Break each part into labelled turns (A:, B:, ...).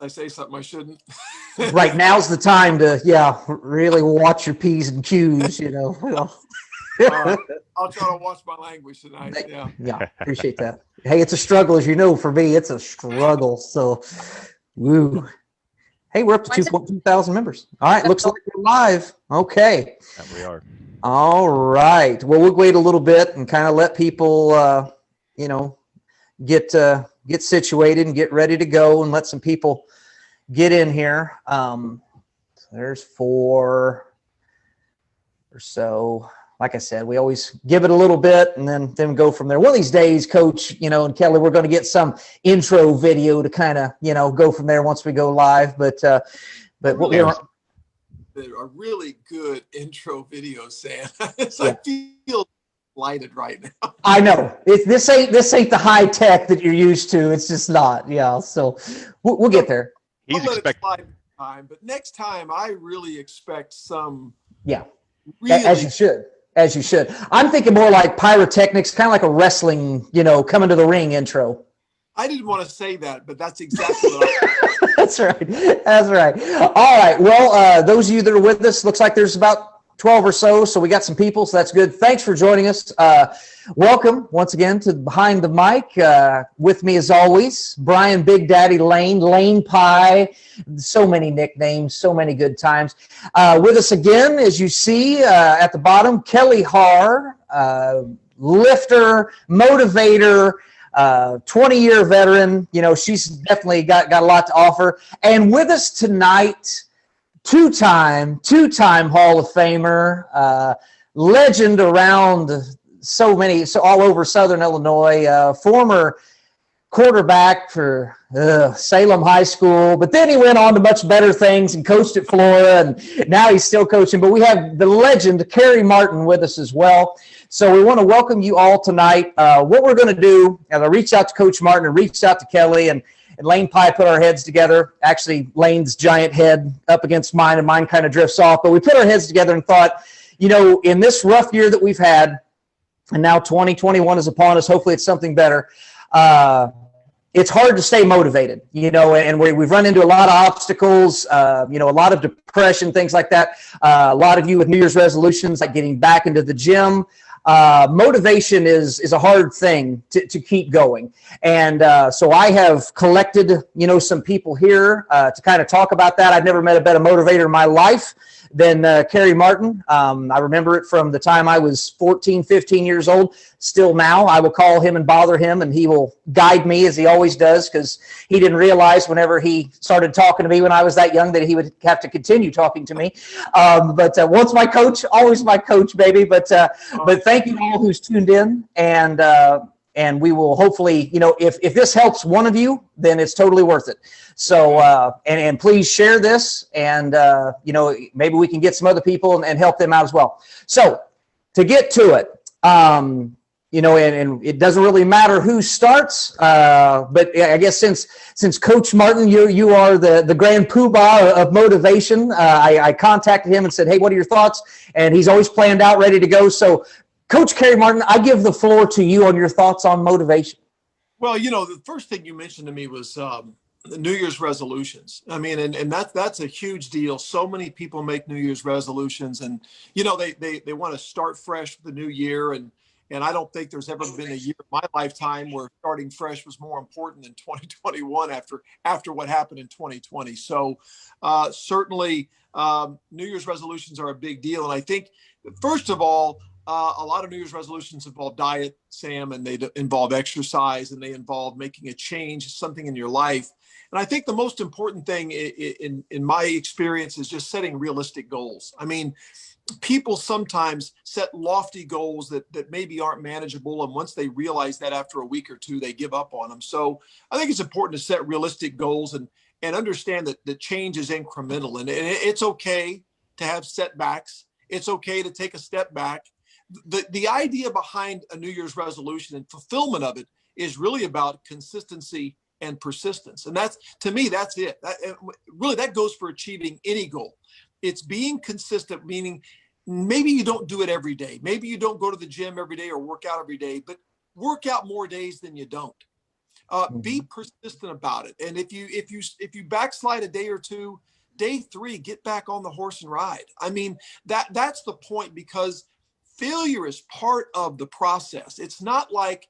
A: I say something I shouldn't.
B: Right, now's the time to, really watch your P's and Q's,
A: I'll try to watch my language tonight. Yeah.
B: Yeah, appreciate that. Hey, it's a struggle, as you know, for me. It's a struggle. So, woo. Hey, we're up to 2.2 thousand members. All right, looks like we're live. Okay.
C: Yeah, we are.
B: All right. Well, we'll wait a little bit and kind of let people, get situated and get ready to go, and let some people get in here. There's 4 or so. Like I said, we always give it a little bit and then go from there. One of these days, Coach, and Kelly, we're going to get some intro video to kind of, go from there once we go live. But what we're
A: a really good intro video, Sam. I feel lighted right now.
B: I know this ain't the high tech that you're used to. It's just not. Yeah. So we'll get there.
A: He's expecting time, but next time I really expect some.
B: Yeah. Really, as you should. I'm thinking more like pyrotechnics, kind of like a wrestling, coming to the ring intro.
A: I didn't want to say that, but that's exactly what I
B: That's right. All right. Well, those of you that are with us, looks like there's about 12 or so we got some people, so that's good. Thanks for joining us. Welcome once again to Behind the Mic. With me as always, Brian Big Daddy Lane Pie, so many nicknames, so many good times. With us again, as you see at the bottom, Kelly Haar, lifter, motivator, 20-year veteran. She's definitely got a lot to offer. And with us tonight, two-time Hall of Famer, legend around so all over Southern Illinois, former quarterback for Salem High School, but then he went on to much better things and coached at Florida, and now he's still coaching. But we have the legend, Kerry Martin, with us as well. So we want to welcome you all tonight. What we're going to do, and I reached out to Coach Martin and reached out to Kelly, and Lane Pie put our heads together. Actually, Lane's giant head up against mine, and mine kind of drifts off. But we put our heads together and thought, in this rough year that we've had, and now 2021 is upon us, hopefully it's something better. It's hard to stay motivated, and we've run into a lot of obstacles, a lot of depression, things like that. A lot of you with New Year's resolutions, like getting back into the gym. Motivation is a hard thing to keep going. And so I have collected, some people here to kind of talk about that. I've never met a better motivator in my life than Kerry Martin. I remember it from the time I was 14, 15 years old. Still now, I will call him and bother him, and he will guide me as he always does, because he didn't realize whenever he started talking to me when I was that young that he would have to continue talking to me. But once my coach, always my coach, baby. But thank you all who's tuned in, and we will hopefully, if this helps one of you, then it's totally worth it. So, and please share this, and, maybe we can get some other people and help them out as well. So to get to it, and it doesn't really matter who starts, but I guess since Coach Martin, you are the grand poobah of motivation, I contacted him and said, hey, what are your thoughts? And he's always planned out, ready to go. So Coach Kerry Martin, I give the floor to you on your thoughts on motivation.
A: Well, the first thing you mentioned to me was the New Year's resolutions. I mean, and that's a huge deal. So many people make New Year's resolutions, and they want to start fresh for the new year, and I don't think there's ever been a year in my lifetime where starting fresh was more important than 2021 after what happened in 2020. So certainly New Year's resolutions are a big deal, and I think first of all, a lot of New Year's resolutions involve diet, Sam, and they involve exercise, and they involve making a change, something in your life. And I think the most important thing in my experience is just setting realistic goals. I mean, people sometimes set lofty goals that maybe aren't manageable, and once they realize that after a week or two, they give up on them. So I think it's important to set realistic goals and understand that the change is incremental, and it's okay to have setbacks. It's okay to take a step back. The idea behind a New Year's resolution and fulfillment of it is really about consistency and persistence. And to me, that's it. That goes for achieving any goal. It's being consistent, meaning maybe you don't do it every day. Maybe you don't go to the gym every day or work out every day, but work out more days than you don't. Be persistent about it. And if you backslide a day or two, day 3, get back on the horse and ride. I mean, that's the point, because failure is part of the process. It's not like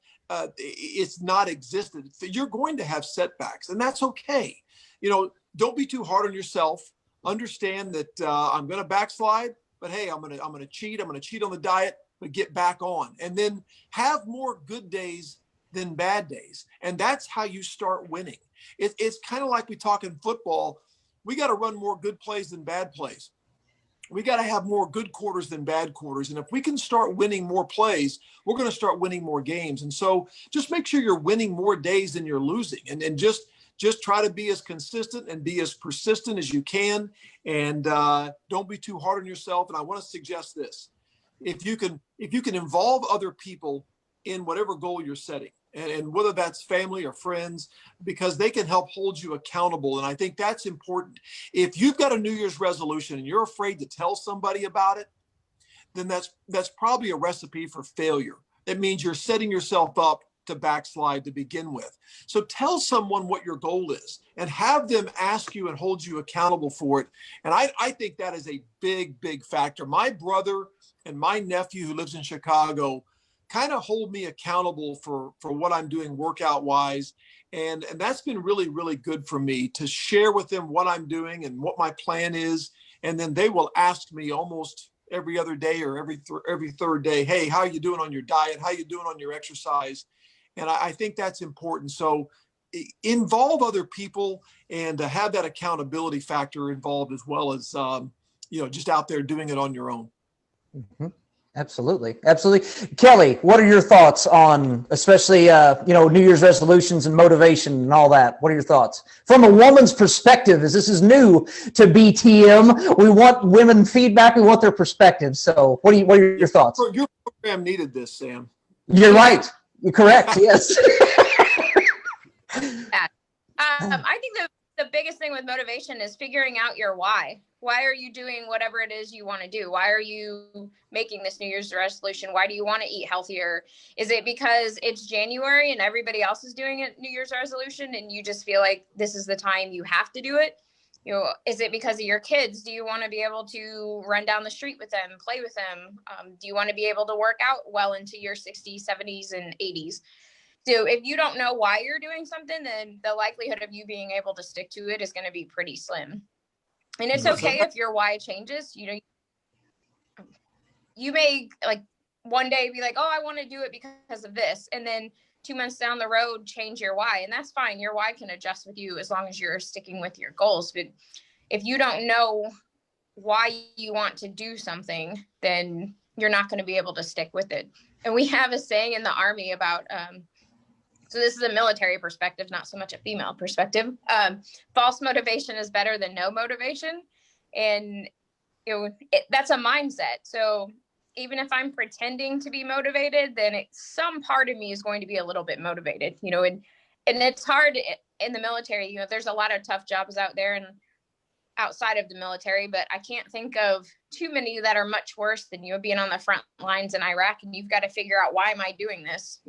A: it's not existed. You're going to have setbacks, and that's okay. Don't be too hard on yourself. Understand that I'm going to backslide, but hey, I'm going to cheat. I'm going to cheat on the diet, but get back on, and then have more good days than bad days. And that's how you start winning. It's kind of like we talk in football. We got to run more good plays than bad plays. We got to have more good quarters than bad quarters. And if we can start winning more plays, we're going to start winning more games. And so just make sure you're winning more days than you're losing. And just try to be as consistent and be as persistent as you can. And don't be too hard on yourself. And I want to suggest this. If you can involve other people in whatever goal you're setting, and whether that's family or friends, because they can help hold you accountable. And I think that's important. If you've got a New Year's resolution and you're afraid to tell somebody about it, then that's probably a recipe for failure. It means you're setting yourself up to backslide to begin with. So tell someone what your goal is and have them ask you and hold you accountable for it. And I think that is a big, big factor. My brother and my nephew who lives in Chicago kind of hold me accountable for what I'm doing workout wise. And that's been really, really good for me to share with them what I'm doing and what my plan is. And then they will ask me almost every other day or every third day, hey, how are you doing on your diet? How are you doing on your exercise? And I think that's important. So involve other people and have that accountability factor involved, as well as, just out there doing it on your own.
B: Mm-hmm. Absolutely. Kelly, what are your thoughts on, especially, New Year's resolutions and motivation and all that? What are your thoughts from a woman's perspective? As this is new to BTM, we want women feedback. We want their perspective. So what are your thoughts?
A: Your program needed this, Sam.
B: You're right. You're correct. Yes.
C: Yeah. I think the biggest thing with motivation is figuring out your why. Why are you doing whatever it is you want to do? Why are you making this New Year's resolution? Why do you want to eat healthier? Is it because it's January and everybody else is doing a New Year's resolution and you just feel like this is the time you have to do it? Is it because of your kids? Do you want to be able to run down the street with them, play with them? Do you want to be able to work out well into your 60s, 70s, and 80s? So if you don't know why you're doing something, then the likelihood of you being able to stick to it is going to be pretty slim. And it's okay if your why changes. You may like one day be like, oh, I want to do it because of this. And then 2 months down the road, change your why. And that's fine. Your why can adjust with you as long as you're sticking with your goals. But if you don't know why you want to do something, then you're not going to be able to stick with it. And we have a saying in the Army about, so this is a military perspective, not so much a female perspective. False motivation is better than no motivation. And that's a mindset. So even if I'm pretending to be motivated, then some part of me is going to be a little bit motivated, and it's hard in the military. There's a lot of tough jobs out there and outside of the military, but I can't think of too many that are much worse than being on the front lines in Iraq. And you've got to figure out, why am I doing this?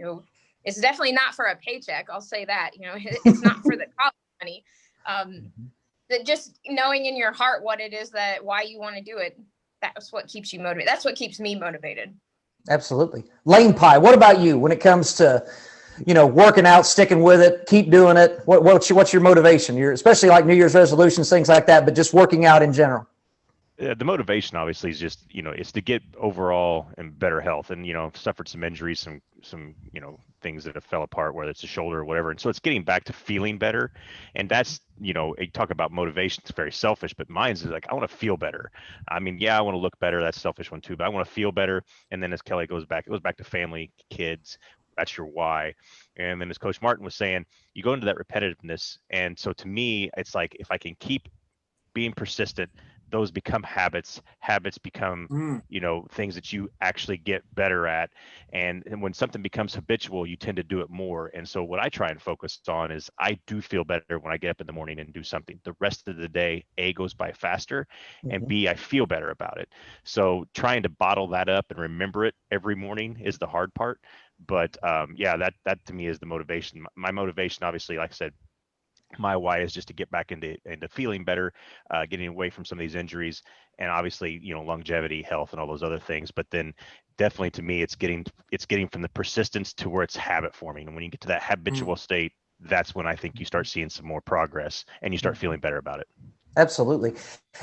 C: It's definitely not for a paycheck. I'll say that. It's not for the college money. That just knowing in your heart what it is why you want to do it. That's what keeps you motivated. That's what keeps me motivated.
B: Absolutely. Lane Pie, what about you when it comes to, working out, sticking with it, keep doing it? What's your motivation? Especially like New Year's resolutions, things like that, but just working out in general.
D: The motivation obviously is just, it's to get overall and better health, and, suffered some injuries, some, things that have fell apart, whether it's a shoulder or whatever. And so it's getting back to feeling better. And that's, you talk about motivation. It's very selfish, but mine's is like, I want to feel better. I mean, yeah, I want to look better. That's a selfish one too, but I want to feel better. And then as Kelly it goes back to family, kids. That's your why. And then as Coach Martin was saying, you go into that repetitiveness. And so to me, it's like, if I can keep being persistent, those become habits become things that you actually get better at, and when something becomes habitual, you tend to do it more. And so what I try and focus on is, I do feel better when I get up in the morning and do something. The rest of the day, A, goes by faster, and B, I feel better about it. So trying to bottle that up and remember it every morning is the hard part, But yeah, that to me is the motivation. My motivation, obviously, like I said, my why is just to get back into feeling better, getting away from some of these injuries, and obviously, longevity, health, and all those other things. But then definitely to me, it's getting from the persistence to where it's habit forming. And when you get to that habitual state, that's when I think you start seeing some more progress and you start feeling better about it.
B: Absolutely.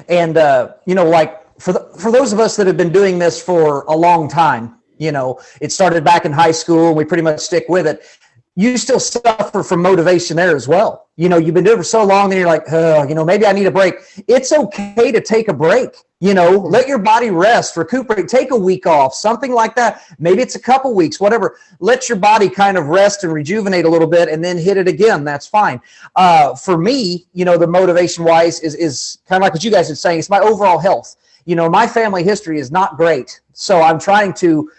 B: And, like for those of us that have been doing this for a long time, it started back in high school and we pretty much stick with it. You still suffer from motivation there as well. You've been doing it for so long that you're like, maybe I need a break. It's okay to take a break. Let your body rest, recuperate, take a week off, something like that. Maybe it's a couple weeks, whatever. Let your body kind of rest and rejuvenate a little bit and then hit it again. That's fine. For me, the motivation wise is kind of like what you guys are saying. It's my overall health. My family history is not great. So I'm trying to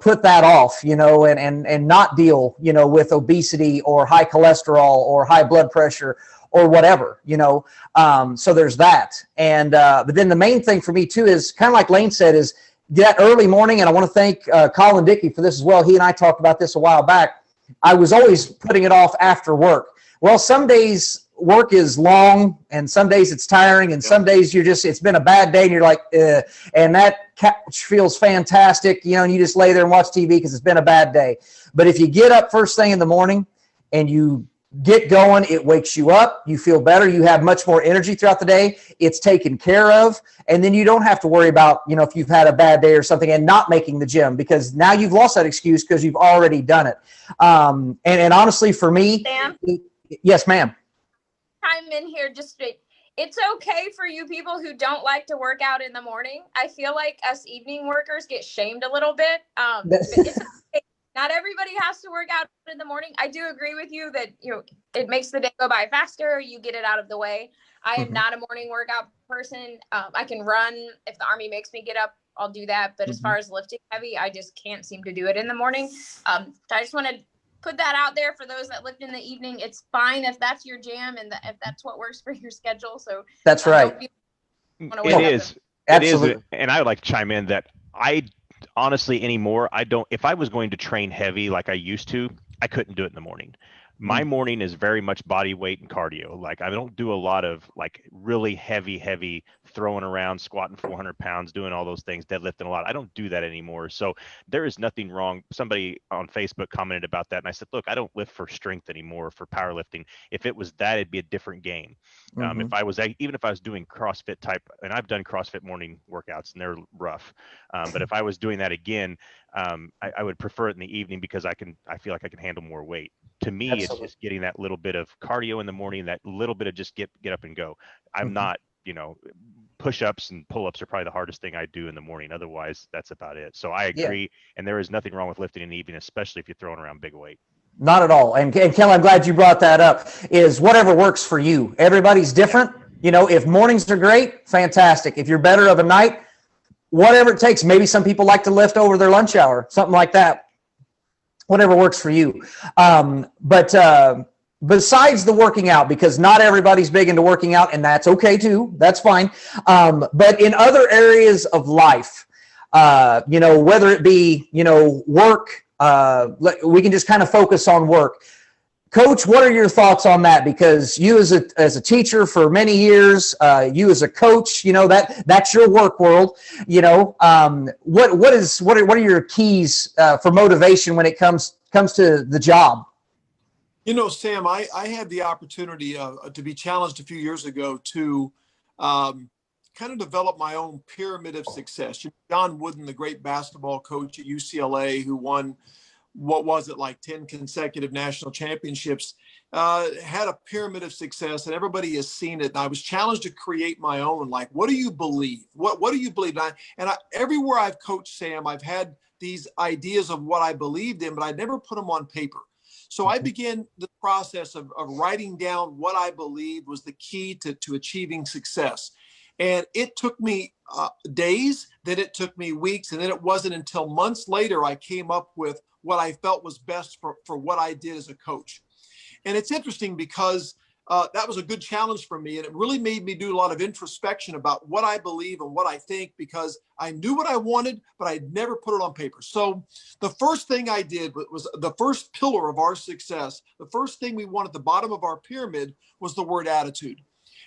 B: put that off, and not deal, with obesity or high cholesterol or high blood pressure or whatever, so there's that. And, but then the main thing for me too is kind of like Lane said, is that early morning. And I want to thank Colin Dickey for this as well. He and I talked about this a while back. I was always putting it off after work. Well, some days work is long and some days it's tiring and some days it's been a bad day and you're like, and that couch feels fantastic, and you just lay there and watch TV because it's been a bad day. But if you get up first thing in the morning and you get going, it wakes you up, you feel better, you have much more energy throughout the day, it's taken care of, and then you don't have to worry about, if you've had a bad day or something and not making the gym, because now you've lost that excuse because you've already done it. And honestly, for me,
C: Sam?
B: Yes, ma'am.
C: Chime in here it's okay for you people who don't like to work out in the morning. I feel like us evening workers get shamed a little bit. It's okay. Not everybody has to work out in the morning. I do agree with you that it makes the day go by faster. You get it out of the way. I am not a morning workout person. I can run if the Army makes me get up. I'll do that. But as far as lifting heavy, I just can't seem to do it in the morning. I just want to put that out there for those that lift in the evening. It's fine if that's your jam and if that's what works for your schedule. So
B: that's right.
D: It is.
B: Absolutely.
D: It is. And I would like to chime in that I honestly anymore, if I was going to train heavy like I used to, I couldn't do it in the morning. My morning is very much body weight and cardio. Like I don't do a lot of like really heavy throwing around, squatting 400 pounds, doing all those things, deadlifting a lot. I don't do that anymore. So there is nothing wrong. Somebody on Facebook commented about that. And I said, look, I don't lift for strength anymore, for powerlifting. If it was that, it'd be a different game. Even if I was doing CrossFit type, and I've done CrossFit morning workouts and they're rough. But if I was doing that again, I would prefer it in the evening because I feel like I can handle more weight. To me, It's just getting that little bit of cardio in the morning, that little bit of just get up and go. I'm not, push-ups and pull-ups are probably the hardest thing I do in the morning. Otherwise, that's about it. So I agree. Yeah. And there is nothing wrong with lifting in the evening, especially if you're throwing around big weight.
B: Not at all. And Kel, I'm glad you brought that up, is whatever works for you. Everybody's different. If mornings are great, fantastic. If you're better of a night, whatever it takes. Maybe some people like to lift over their lunch hour, something like that. Whatever works for you. But besides the working out, because not everybody's big into working out, and that's okay too, that's fine. But in other areas of life, whether it be, work, we can just kind of focus on work. Coach, what are your thoughts on that? Because you as a teacher for many years, you as a coach, that's your work world. What are your keys for motivation when it comes to the job?
A: Sam, I had the opportunity to be challenged a few years ago to kind of develop my own pyramid of success. John Wooden, the great basketball coach at UCLA, who won, 10 consecutive national championships, had a pyramid of success, and everybody has seen it. And I was challenged to create my own. Like, what do you believe? What do you believe? Everywhere I've coached, Sam, I've had these ideas of what I believed in, but I never put them on paper. So I began the process of writing down what I believed was the key to achieving success. And it took me days, then it took me weeks, and then it wasn't until months later I came up with what I felt was best for what I did as a coach. And it's interesting because that was a good challenge for me. And it really made me do a lot of introspection about what I believe and what I think, because I knew what I wanted, but I'd never put it on paper. So the first thing I did was the first pillar of our success. The first thing we want at the bottom of our pyramid was the word attitude.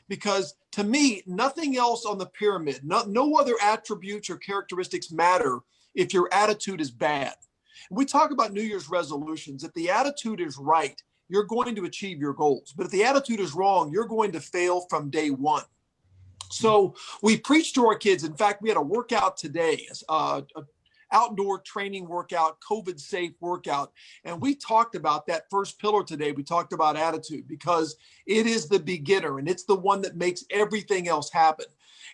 A: Because to me, nothing else on the pyramid, no other attributes or characteristics matter if your attitude is bad. We talk about New Year's resolutions. If the attitude is right, you're going to achieve your goals. But if the attitude is wrong, you're going to fail from day one. So we preach to our kids. In fact, we had a workout today, an outdoor training workout, COVID safe workout. And we talked about that first pillar today. We talked about attitude, because it is the beginner and it's the one that makes everything else happen.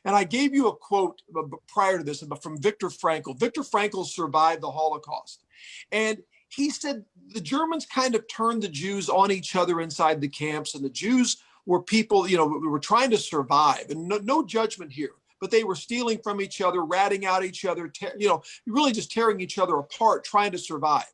A: And I gave you a quote prior to this from Viktor Frankl. Viktor Frankl survived the Holocaust. And he said the Germans kind of turned the Jews on each other inside the camps, and the Jews were people, we were trying to survive, and no judgment here, but they were stealing from each other, ratting out each other, really just tearing each other apart, trying to survive.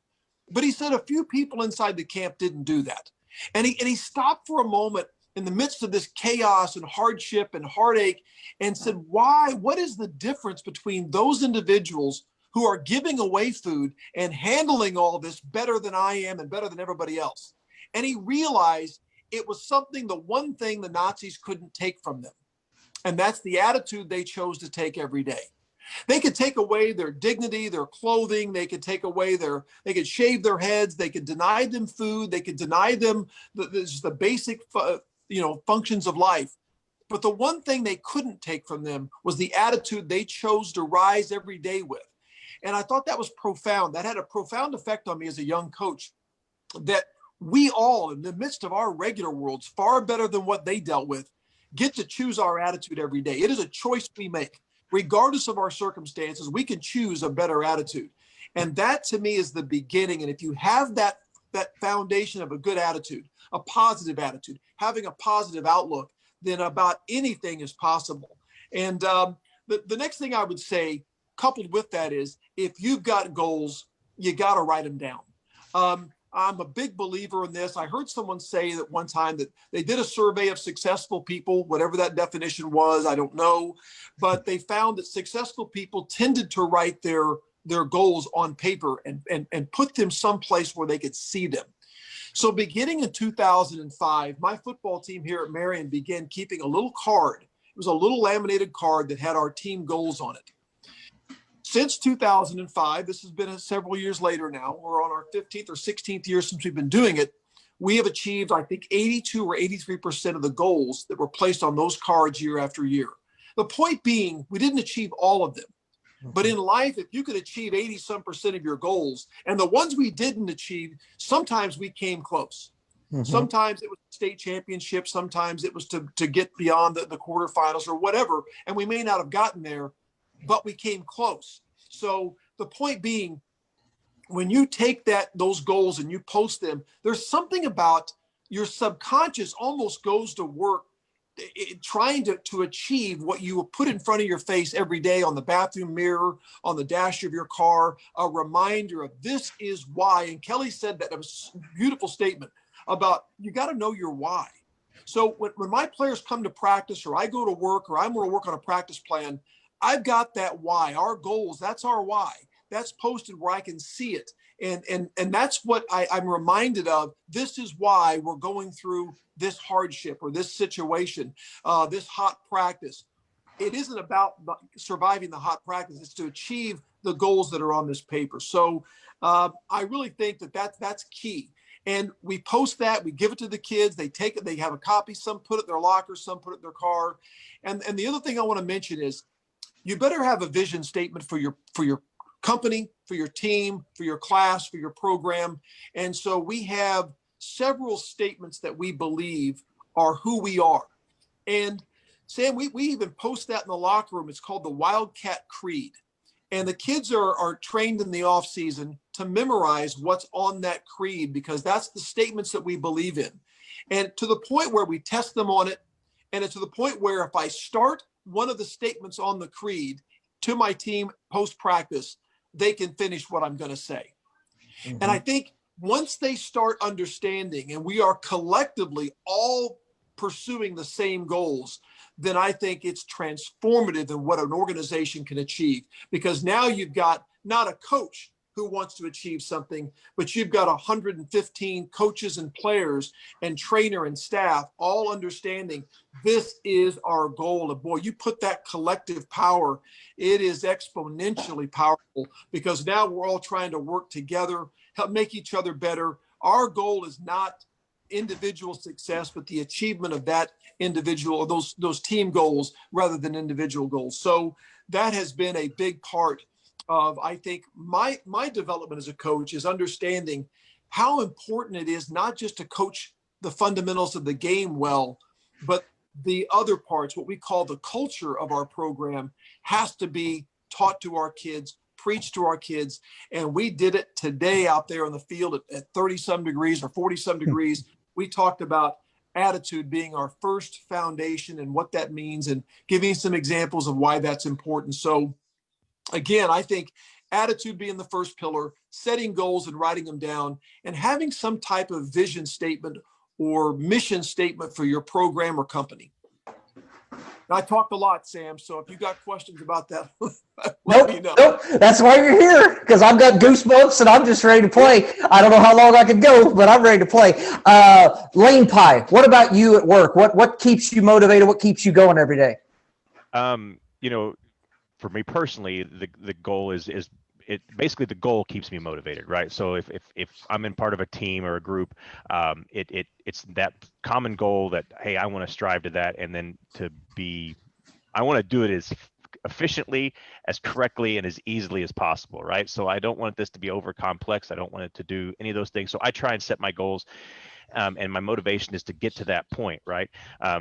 A: But he said a few people inside the camp didn't do that. And he stopped for a moment in the midst of this chaos and hardship and heartache and said, why? What is the difference between those individuals who are giving away food and handling all of this better than I am and better than everybody else? And he realized it was the one thing the Nazis couldn't take from them. And that's the attitude they chose to take every day. They could take away their dignity, their clothing. They could take away they could shave their heads. They could deny them food. They could deny them the basic, functions of life. But the one thing they couldn't take from them was the attitude they chose to rise every day with. And I thought that was profound. That had a profound effect on me as a young coach, that we all, in the midst of our regular worlds, far better than what they dealt with, get to choose our attitude every day. It is a choice we make. Regardless of our circumstances, we can choose a better attitude. And that, to me, is the beginning. And if you have that foundation of a good attitude, a positive attitude, having a positive outlook, then about anything is possible. And the next thing I would say, coupled with that, is if you've got goals, you got to write them down. I'm a big believer in this. I heard someone say that one time that they did a survey of successful people, whatever that definition was, I don't know, but they found that successful people tended to write their goals on paper and put them someplace where they could see them. So beginning in 2005, my football team here at Marion began keeping a little card. It was a little laminated card that had our team goals on it. Since 2005, this has been several years later now, we're on our 15th or 16th year since we've been doing it, we have achieved, I think, 82 or 83% of the goals that were placed on those cards year after year. The point being, we didn't achieve all of them. But in life, if you could achieve 80-some% of your goals, and the ones we didn't achieve, sometimes we came close. Mm-hmm. Sometimes it was state championship. Sometimes it was to get beyond the quarterfinals or whatever. And we may not have gotten there, but we came close. So the point being, when you take those goals and you post them, there's something about your subconscious almost goes to work trying to achieve what you put in front of your face every day on the bathroom mirror, on the dash of your car, a reminder of this is why. And Kelly said that. It was a beautiful statement about you got to know your why. So when my players come to practice, or I go to work, or I'm going to work on a practice plan, I've got that why, our goals. That's our why. That's posted where I can see it. And that's what I'm reminded of. This is why we're going through this hardship or this situation, this hot practice. It isn't about surviving the hot practice. It's to achieve the goals that are on this paper. So I really think that's key. And we post that, we give it to the kids. They take it, they have a copy. Some put it in their locker, some put it in their car. And the other thing I want to mention is you better have a vision statement for your company, for your team, for your class, for your program. And so we have several statements that we believe are who we are. And Sam, we even post that in the locker room. It's called the Wildcat Creed. And the kids are trained in the off season to memorize what's on that creed, because that's the statements that we believe in. And to the point where we test them on it. And it's to the point where if I start one of the statements on the creed to my team post-practice, they can finish what I'm going to say. Mm-hmm. And I think once they start understanding, and we are collectively all pursuing the same goals, then I think it's transformative in what an organization can achieve. Because now you've got not a coach who wants to achieve something, but you've got 115 coaches and players and trainer and staff all understanding this is our goal. And boy, you put that collective power, it is exponentially powerful, because now we're all trying to work together, help make each other better. Our goal is not individual success, but the achievement of that individual, or those team goals rather than individual goals. So that has been a big part of, I think, my development as a coach, is understanding how important it is not just to coach the fundamentals of the game well, but the other parts, what we call the culture of our program, has to be taught to our kids, preached to our kids. And we did it today out there on the field at 30 some degrees or 40 some degrees. We talked about attitude being our first foundation and what that means, and giving some examples of why that's important. So again, I think attitude being the first pillar, setting goals and writing them down, and having some type of vision statement or mission statement for your program or company. I talked a lot, Sam, so if you got questions about that, let me know.
B: Nope. That's why you're here, because I've got goosebumps and I'm just ready to play. I don't know how long I can go, but I'm ready to play. Lane Pie, what about you at work? What keeps you motivated? What keeps you going every day?
D: You know, for me personally, the goal is it basically, the goal keeps me motivated, right? So if I'm in part of a team or a group, it's that common goal that, hey, I want to strive to that, and then I want to do it as efficiently, as correctly, and as easily as possible, right? So I don't want this to be over complex. I don't want it to do any of those things. So I try and set my goals. And my motivation is to get to that point, right?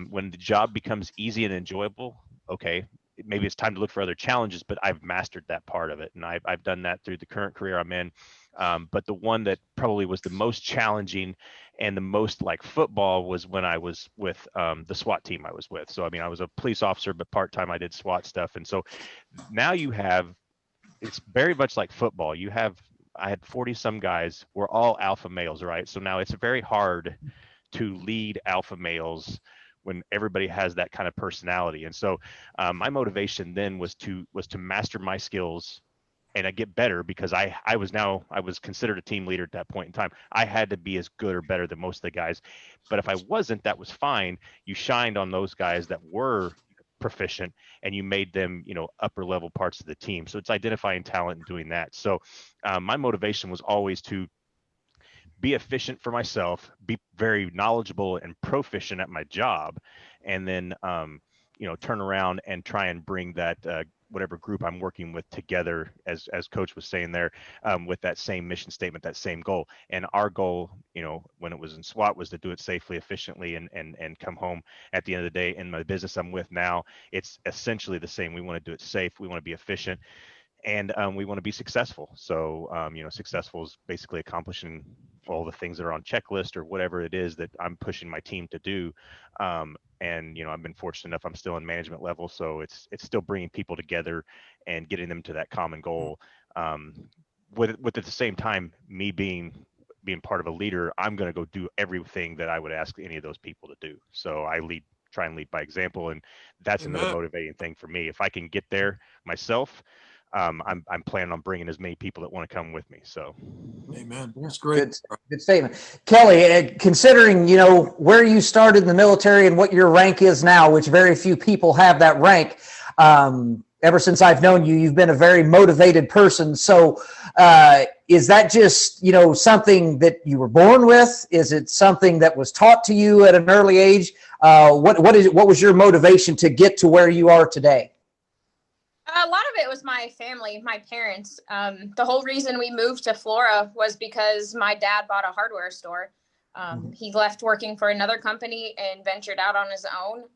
D: When the job becomes easy and enjoyable, okay, maybe it's time to look for other challenges, but I've mastered that part of it. And I've done that through the current career I'm in. But the one that probably was the most challenging and the most like football was when I was with the SWAT team I was with. So, I mean, I was a police officer, but part-time I did SWAT stuff. And so now it's very much like football. I had 40 some guys, we're all alpha males, right? So now it's very hard to lead alpha males when everybody has that kind of personality. And so my motivation then was to master my skills, and I get better, because I was considered a team leader at that point in time. I had to be as good or better than most of the guys. But if I wasn't, that was fine. You shined on those guys that were proficient, and you made them, upper level parts of the team. So it's identifying talent and doing that. So my motivation was always to be efficient for myself, be very knowledgeable and proficient at my job, and then turn around and try and bring that whatever group I'm working with together, as Coach was saying there, with that same mission statement, that same goal. And our goal, when it was in SWAT, was to do it safely, efficiently, and come home at the end of the day. In my business I'm with now, it's essentially the same. We want to do it safe. We want to be efficient. And we want to be successful. So, successful is basically accomplishing all the things that are on checklist or whatever it is that I'm pushing my team to do. And, I've been fortunate enough, I'm still in management level. So it's still bringing people together and getting them to that common goal. With at the same time, me being part of a leader, I'm going to go do everything that I would ask any of those people to do. So I try and lead by example. And that's
A: Amen.
D: another motivating thing for me. If I can get there myself, I'm planning on bringing as many people that want to come with me. So,
A: amen. That's great.
B: Good statement, Kelly. Considering where you started in the military and what your rank is now, which very few people have that rank. Ever since I've known you, you've been a very motivated person. So, is that just something that you were born with? Is it something that was taught to you at an early age? What was your motivation to get to where you are today?
C: A lot of it was my family, my parents. The whole reason we moved to Flora was because my dad bought a hardware store. He left working for another company and ventured out on his own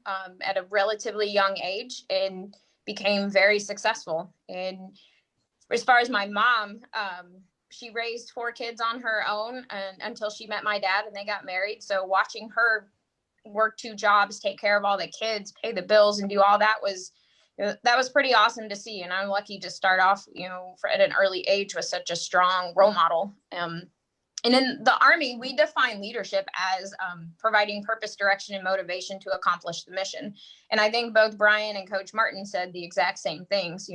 C: at a relatively young age and became very successful. And as far as my mom, she raised 4 kids on her own until she met my dad and they got married. So watching her work 2 jobs, take care of all the kids, pay the bills, and do all that was pretty awesome to see. And I'm lucky to start off, at an early age with such a strong role model. And in the Army, we define leadership as providing purpose, direction, and motivation to accomplish the mission. And I think both Brian and Coach Martin said the exact same things.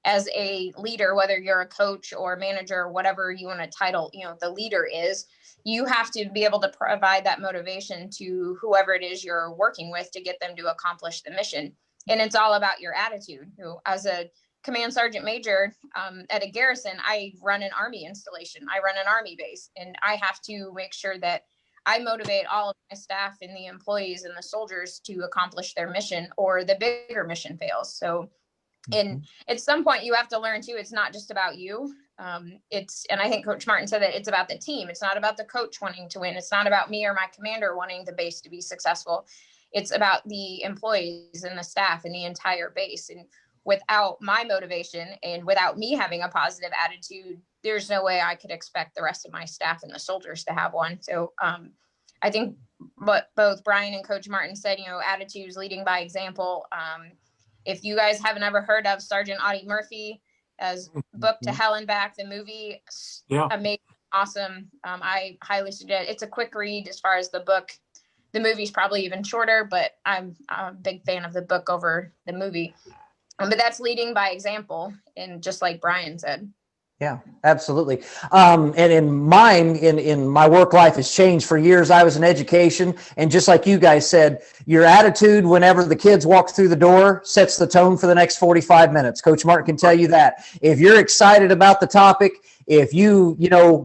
C: As a leader, whether you're a coach or manager or whatever you want to title, the leader is, you have to be able to provide that motivation to whoever it is you're working with to get them to accomplish the mission. And it's all about your attitude. As a command sergeant major at a garrison, I run an Army installation. I run an Army base, and I have to make sure that I motivate all of my staff and the employees and the soldiers to accomplish their mission, or the bigger mission fails. So, and at some point you have to learn too, it's not just about you. And I think Coach Martin said that it's about the team. It's not about the coach wanting to win. It's not about me or my commander wanting the base to be successful. It's about the employees and the staff and the entire base. And without my motivation and without me having a positive attitude, there's no way I could expect the rest of my staff and the soldiers to have one. So I think what both Brian and Coach Martin said, attitudes leading by example. If you guys haven't ever heard of Sergeant Audie Murphy as Book to Hell and Back, the movie, amazing, awesome. I highly suggest. It's a quick read as far as the book. The movie's probably even shorter, but I'm a big fan of the book over the movie. But that's leading by example, and just like Brian said.
B: Yeah, absolutely. And in my work life has changed for years. I was in education, and just like you guys said, your attitude whenever the kids walk through the door sets the tone for the next 45 minutes. Coach Martin can tell you that. If you're excited about the topic, if you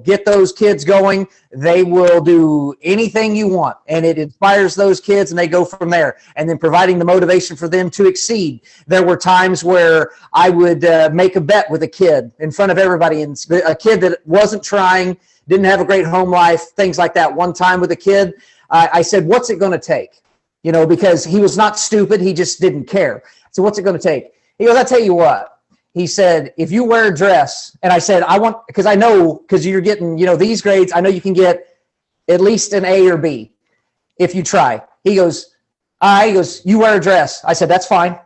B: get those kids going, they will do anything you want, and it inspires those kids, and they go from there. And then providing the motivation for them to exceed. There were times where I would make a bet with a kid in front of everybody, and a kid that wasn't trying, didn't have a great home life, things like that. One time with a kid, I said, "What's it going to take?" Because he was not stupid, he just didn't care. So what's it going to take? He goes, "I'll tell you what." He said, "If you wear a dress," and I said, because you're getting, these grades, I know you can get at least an A or B if you try. He goes, "You wear a dress." I said, "That's fine."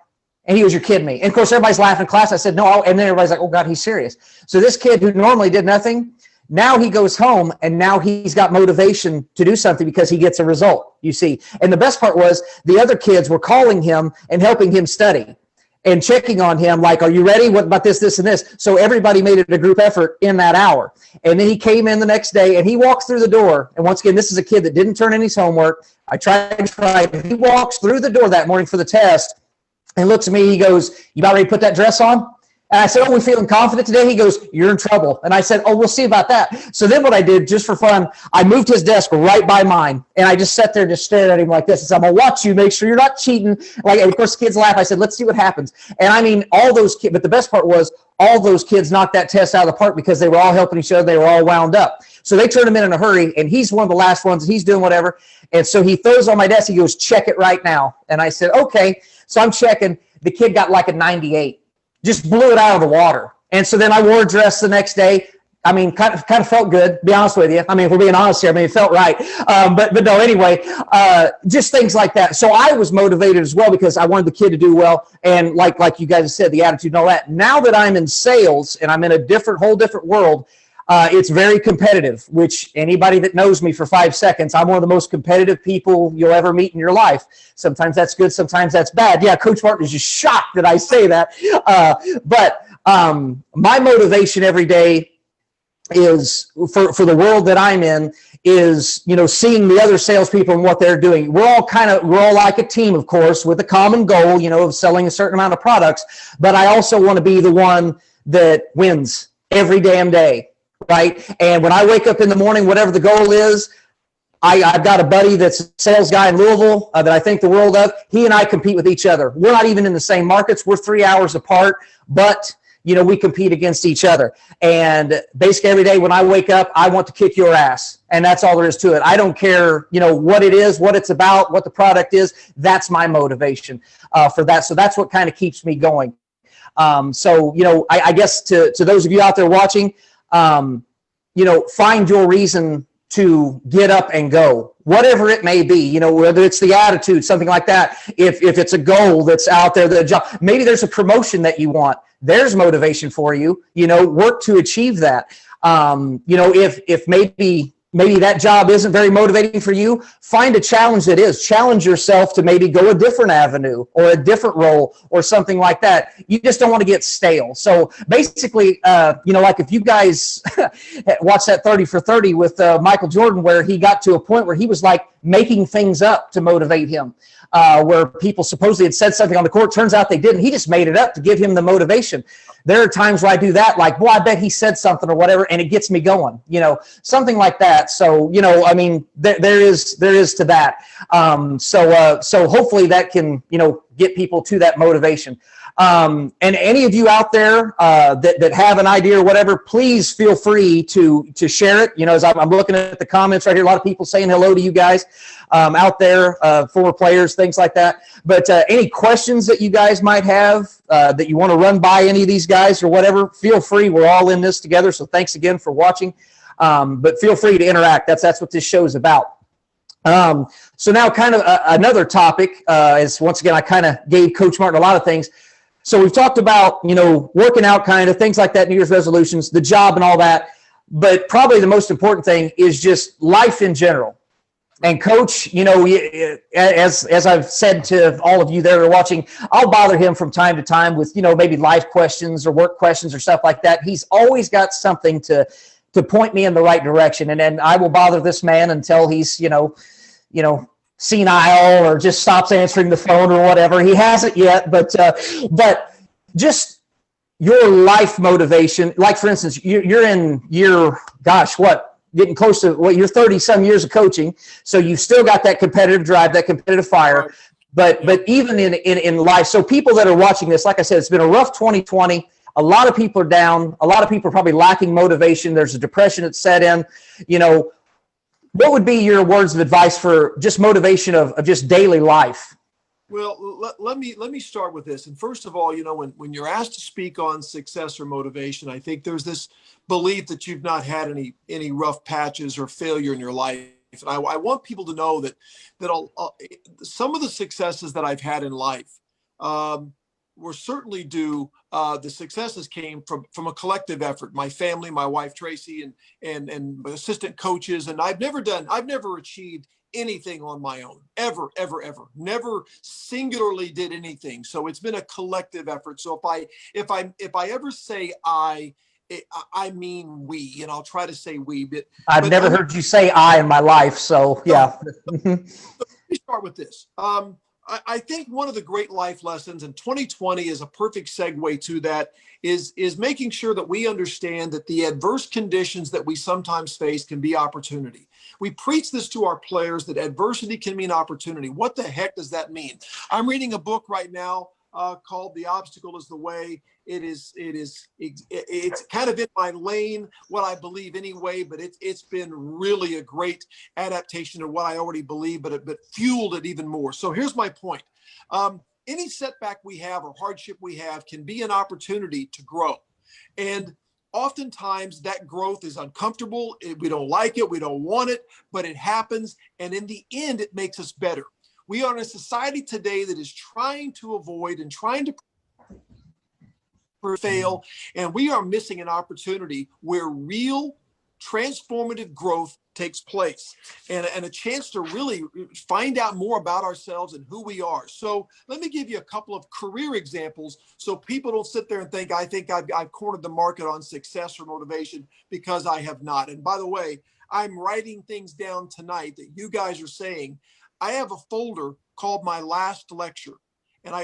B: And he goes, "You're kidding me." And of course, everybody's laughing in class. I said, "No." And then everybody's like, "Oh God, he's serious." So this kid who normally did nothing, now he goes home and now he's got motivation to do something because he gets a result, you see. And the best part was the other kids were calling him and helping him study and checking on him, like, "Are you ready? What about this, this, and this?" So everybody made it a group effort in that hour. And then he came in the next day, and he walks through the door. And once again, this is a kid that didn't turn in his homework. I tried. He walks through the door that morning for the test and looks at me. He goes, "You about ready to put that dress on?" And I said, "Oh, we feeling confident today?" He goes, "You're in trouble." And I said, "Oh, we'll see about that." So then what I did, just for fun, I moved his desk right by mine, and I just sat there and just stared at him like this. I said, "I'm going to watch you, make sure you're not cheating." And of course, kids laugh. I said, "Let's see what happens." And I mean, all those kids, but the best part was all those kids knocked that test out of the park because they were all helping each other. They were all wound up. So they turned him in a hurry, and he's one of the last ones, and he's doing whatever. And so he throws on my desk. He goes, "Check it right now." And I said, "Okay." So I'm checking. The kid got like a 98. Just blew it out of the water. And so then I wore a dress the next day. I mean, kind of felt good, to be honest with you. I mean, if we're being honest here, it felt right. But no, anyway, just things like that. So I was motivated as well because I wanted the kid to do well. And like you guys said, the attitude and all that. Now that I'm in sales and I'm in a whole different world, it's very competitive, which anybody that knows me for 5 seconds, I'm one of the most competitive people you'll ever meet in your life. Sometimes that's good, sometimes that's bad. Yeah, Coach Martin is just shocked that I say that. But my motivation every day is for the world that I'm in is, seeing the other salespeople and what they're doing. We're all like a team, of course, with a common goal, of selling a certain amount of products. But I also want to be the one that wins every damn day. Right. And when I wake up in the morning, whatever the goal is, I've got a buddy that's a sales guy in Louisville that I think the world of. He and I compete with each other. We're not even in the same markets. We're 3 hours apart, but we compete against each other. And basically every day when I wake up, I want to kick your ass. And that's all there is to it. I don't care, what it is, what it's about, what the product is. That's my motivation for that. So that's what kind of keeps me going. I guess to those of you out there watching, find your reason to get up and go, whatever it may be, whether it's the attitude, something like that. If it's a goal that's out there, the job, maybe there's a promotion that you want. There's motivation for you, work to achieve that. If maybe that job isn't very motivating for you, find a challenge that is. Challenge yourself to maybe go a different avenue or a different role or something like that. You just don't want to get stale. So basically, like if you guys watch that 30 for 30 with Michael Jordan, where he got to a point where he was like making things up to motivate him, where people supposedly had said something on the court. Turns out they didn't. He just made it up to give him the motivation. There are times where I do that, like, I bet he said something or whatever, and it gets me going, something like that. So, there is to that. So hopefully that can, get people to that motivation. And any of you out there that have an idea or whatever, please feel free to share it. As I'm looking at the comments right here, a lot of people saying hello to you guys out there, former players, things like that. But any questions that you guys might have that you want to run by any of these guys or whatever, feel free. We're all in this together. So thanks again for watching. But feel free to interact. That's what this show is about. So now kind of another topic is, once again, I kind of gave Coach Martin a lot of things. So we've talked about, working out kind of things like that, New Year's resolutions, the job and all that. But probably the most important thing is just life in general. And Coach, as I've said to all of you that are watching, I'll bother him from time to time with, maybe life questions or work questions or stuff like that. He's always got something to point me in the right direction. And then I will bother this man until he's, senile or just stops answering the phone or whatever. He hasn't yet, but just your life motivation. Like, for instance, you're in year, getting close to you're 30 some years of coaching. So you've still got that competitive drive, that competitive fire, but even in life. So people that are watching this, like I said, it's been a rough 2020. A lot of people are down. A lot of people are probably lacking motivation. There's a depression that's set in. What would be your words of advice for just motivation of just daily life?
A: Well, let me start with this. And first of all, when you're asked to speak on success or motivation, I think there's this belief that you've not had any rough patches or failure in your life. And I want people to know that some of the successes that I've had in life were certainly due. The successes came from a collective effort. My family, my wife Tracy, and assistant coaches, and I've never achieved anything on my own, ever, never singularly did anything. So it's been a collective effort. So if I ever say I mean we, and I'll try to say we, but
B: I've never heard you say I in my life. So yeah.
A: Let me start with this. I think one of the great life lessons, and 2020 is a perfect segue to that, is making sure that we understand that the adverse conditions that we sometimes face can be opportunity. We preach this to our players, that adversity can mean opportunity. What the heck does that mean? I'm reading a book right now called "The Obstacle Is the Way." It's kind of in my lane, what I believe anyway, but it's been really a great adaptation of what I already believe, but fueled it even more. So here's my point. Any setback we have or hardship we have can be an opportunity to grow. And oftentimes that growth is uncomfortable. We don't like it. We don't want it, but it happens. And in the end, it makes us better. We are in a society today that is trying to avoid and trying to fail, and we are missing an opportunity where real transformative growth takes place, and a chance to really find out more about ourselves and who we are. So let me give you a couple of career examples so people don't sit there and think I've cornered the market on success or motivation, because I have not. And by the way, I'm writing things down tonight that you guys are saying. I have a folder called My Last Lecture. And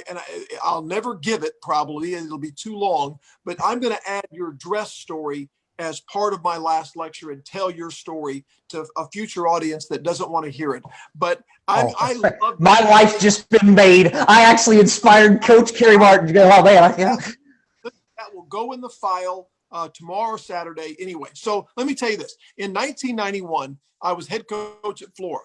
A: I'll never give it, probably, it'll be too long, but I'm going to add your dress story as part of my last lecture and tell your story to a future audience that doesn't want to hear it. But I love
B: my life just been made. I actually inspired Coach Kerry Martin to go, oh man, yeah.
A: That will go in the file tomorrow or Saturday anyway. So let me tell you this. In 1991, I was head coach at Flora,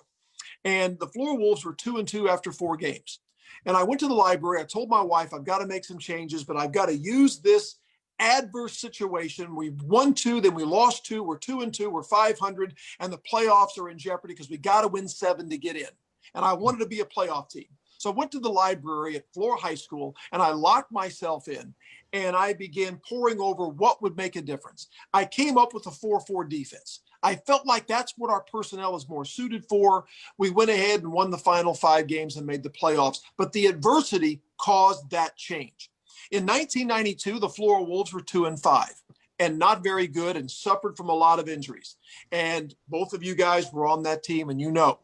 A: and the Flora Wolves were 2-2 after 4 games. And I went to the library. I told my wife, I've got to make some changes, but I've got to use this adverse situation. We won 2, then we lost 2. We're 2-2. We're 500, and the playoffs are in jeopardy because we got to win 7 to get in. And I wanted to be a playoff team. So I went to the library at Flora High School and I locked myself in and I began poring over what would make a difference. I came up with a 4-4 defense. I felt like that's what our personnel is more suited for. We went ahead and won the final 5 games and made the playoffs, but the adversity caused that change. In 1992, the Flora Wolves were 2-5 and not very good and suffered from a lot of injuries. And both of you guys were on that team, and you know.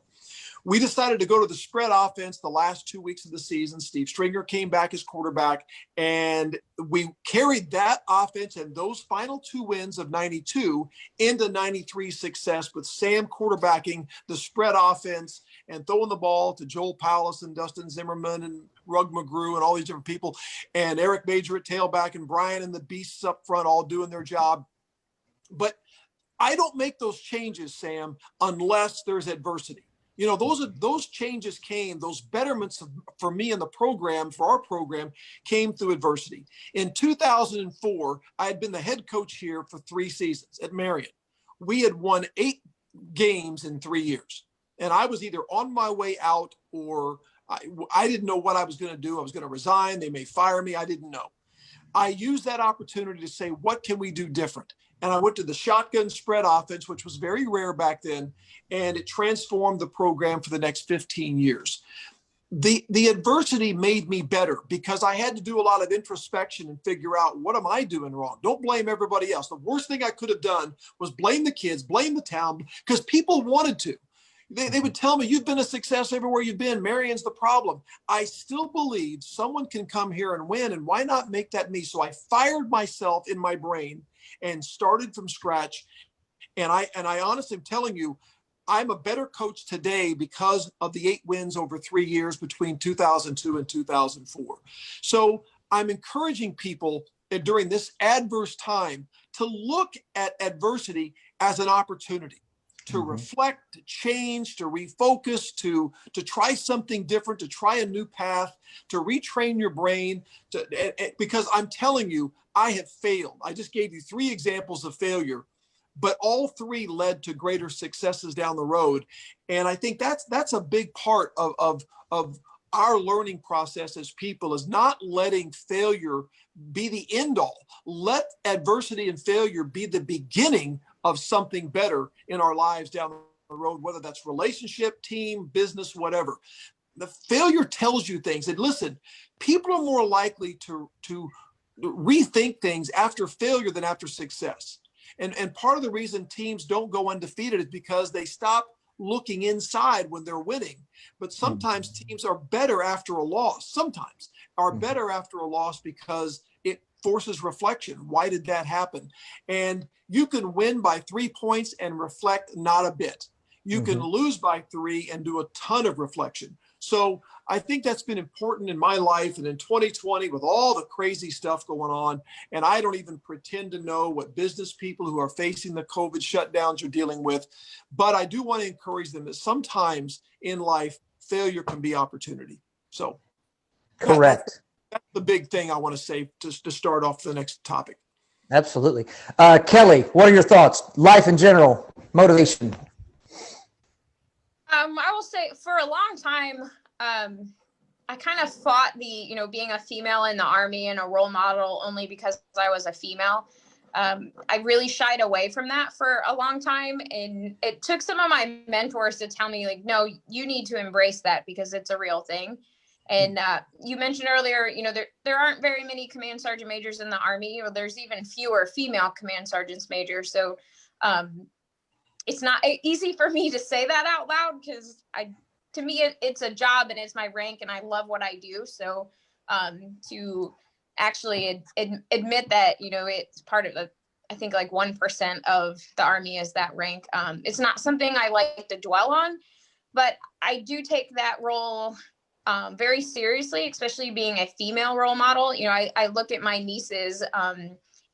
A: We decided to go to the spread offense the last 2 weeks of the season. Steve Stringer came back as quarterback, and we carried that offense and those final 2 wins of 92 into 93 success with Sam quarterbacking the spread offense and throwing the ball to Joel Powless and Dustin Zimmerman and Rug McGrew and all these different people, and Eric Major at tailback and Brian and the Beasts up front all doing their job. But I don't make those changes, Sam, unless there's adversity. You know, those changes came, those betterments for me in the program, for our program, came through adversity. In 2004, I had been the head coach here for 3 seasons at Marion. We had won 8 games in 3 years. And I was either on my way out or I didn't know what I was going to do. I was going to resign. They may fire me. I didn't know. I used that opportunity to say, what can we do different? And I went to the shotgun spread offense, which was very rare back then, and it transformed the program for the next 15 years. The adversity made me better because I had to do a lot of introspection and figure out, what am I doing wrong? Don't blame everybody else. The worst thing I could have done was blame the kids, blame the town, because people wanted to. They would tell me, you've been a success everywhere you've been. Marion's the problem. I still believe someone can come here and win, and why not make that me? So I fired myself in my brain and started from scratch. And I honestly am telling you, I'm a better coach today because of the 8 wins over 3 years between 2002 and 2004. So I'm encouraging people during this adverse time to look at adversity as an opportunity to reflect, to change, to refocus, to try something different, to try a new path, to retrain your brain, because I'm telling you, I have failed. I just gave you 3 examples of failure, but all 3 led to greater successes down the road. And I think that's a big part of our learning process as people, is not letting failure be the end all. Let adversity and failure be the beginning of something better in our lives down the road, whether that's relationship, team, business, whatever. The failure tells you things. And listen, people are more likely to rethink things after failure than after success. And part of the reason teams don't go undefeated is because they stop looking inside when they're winning. But sometimes teams are better after a loss. Sometimes are better after a loss because it forces reflection. Why did that happen? And you can win by 3 points and reflect not a bit. You can lose by 3 and do a ton of reflection. So I think that's been important in my life, and in 2020 with all the crazy stuff going on. And I don't even pretend to know what business people who are facing the COVID shutdowns are dealing with. But I do want to encourage them that sometimes in life, failure can be opportunity. So
B: Correct.
A: That's the big thing I want to say to start off the next topic.
B: Absolutely. Kelly, what are your thoughts? Life in general, motivation.
C: I will say for a long time, I kind of fought being a female in the Army and a role model only because I was a female. I really shied away from that for a long time. And it took some of my mentors to tell me, like, no, you need to embrace that because it's a real thing. And you mentioned earlier, there aren't very many command sergeant majors in the Army, or there's even fewer female command sergeants majors. So it's not easy for me to say that out loud because to me, it's a job and it's my rank and I love what I do. So to actually admit that, it's part of I think like 1% of the Army is that rank. It's not something I like to dwell on, but I do take that role very seriously, especially being a female role model. I look at my nieces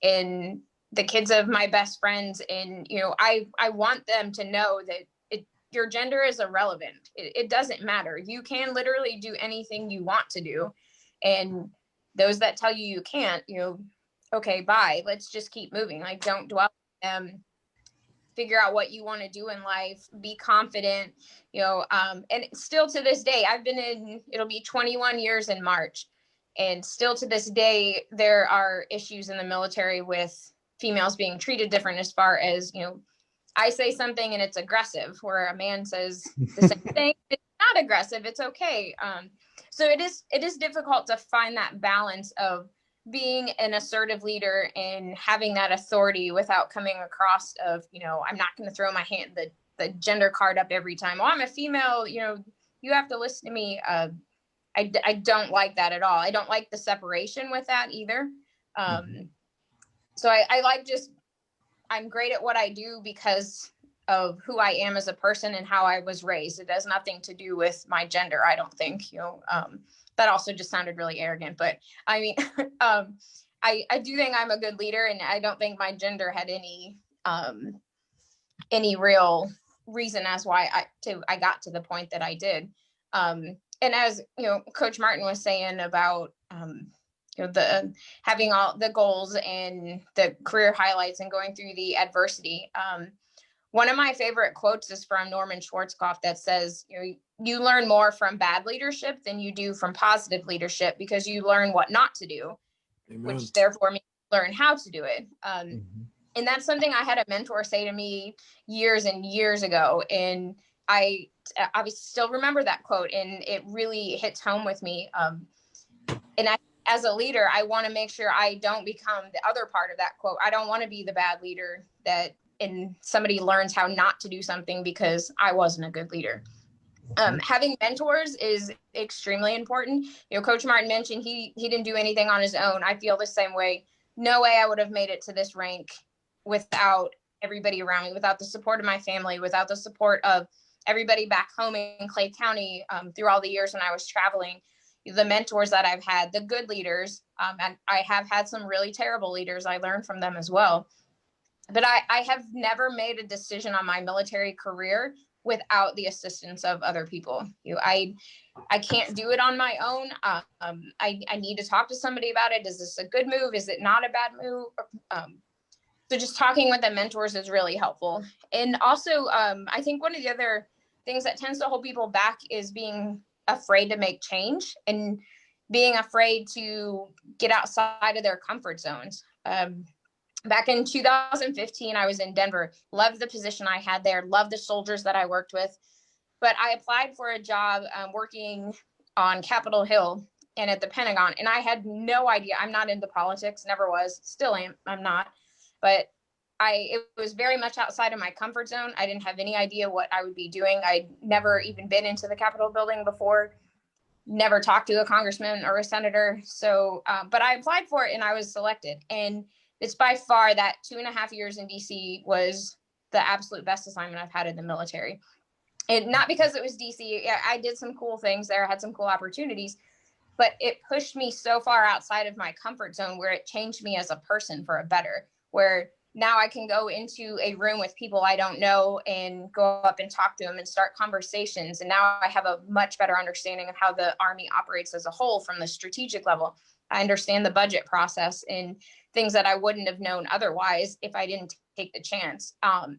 C: and the kids of my best friends, and I want them to know that your gender is irrelevant. It doesn't matter. You can literally do anything you want to do, and those that tell you you can't, okay, bye. Let's just keep moving. Like, don't dwell on them. figure out what you want to do in life, be confident, and still to this day, it'll be 21 years in March. And still to this day, there are issues in the military with females being treated different as far as, I say something and it's aggressive, where a man says the same thing. It's not aggressive. It's okay. So it is difficult to find that balance of being an assertive leader and having that authority without coming across of, I'm not going to throw my hand, the gender card up every time. Oh, I'm a female, you have to listen to me. I don't like that at all. I don't like the separation with that either. So I like I'm great at what I do because of who I am as a person and how I was raised. It has nothing to do with my gender, I don't think, that also just sounded really arrogant, but I mean, I do think I'm a good leader, and I don't think my gender had any real reason as why I got to the point that I did. And as Coach Martin was saying about the having all the goals and the career highlights and going through the adversity. One of my favorite quotes is from Norman Schwarzkopf that says, you learn more from bad leadership than you do from positive leadership, because you learn what not to do,
A: Amen.
C: which therefore means you learn how to do it. And that's something I had a mentor say to me years and years ago. And I obviously still remember that quote, and it really hits home with me. And as a leader, I want to make sure I don't become the other part of that quote. I don't want to be the bad leader and somebody learns how not to do something because I wasn't a good leader. Having mentors is extremely important. Coach Martin mentioned he didn't do anything on his own. I feel the same way. No way I would have made it to this rank without everybody around me, without the support of my family, without the support of everybody back home in Clay County, through all the years when I was traveling. The mentors that I've had, the good leaders, and I have had some really terrible leaders. I learned from them as well. But I have never made a decision on my military career without the assistance of other people. I can't do it on my own. I need to talk to somebody about it. Is this a good move? Is it not a bad move? So just talking with the mentors is really helpful. And also, I think one of the other things that tends to hold people back is being afraid to make change and being afraid to get outside of their comfort zones. Back in 2015, I was in Denver, loved the position I had there, loved the soldiers that I worked with, but I applied for a job working on Capitol Hill and at the Pentagon, and I had no idea. I'm not into politics, never was, still am, I'm not, but it was very much outside of my comfort zone. I didn't have any idea what I would be doing. I'd never even been into the Capitol building before, never talked to a congressman or a senator. So, but I applied for it and I was selected. And it's by far that 2.5 years in DC was the absolute best assignment I've had in the military. And not because it was DC. I did some cool things there, had some cool opportunities, but it pushed me so far outside of my comfort zone where it changed me as a person for a better, where now I can go into a room with people I don't know and go up and talk to them and start conversations. And now I have a much better understanding of how the Army operates as a whole from the strategic level. I understand the budget process and things that I wouldn't have known otherwise if I didn't take the chance.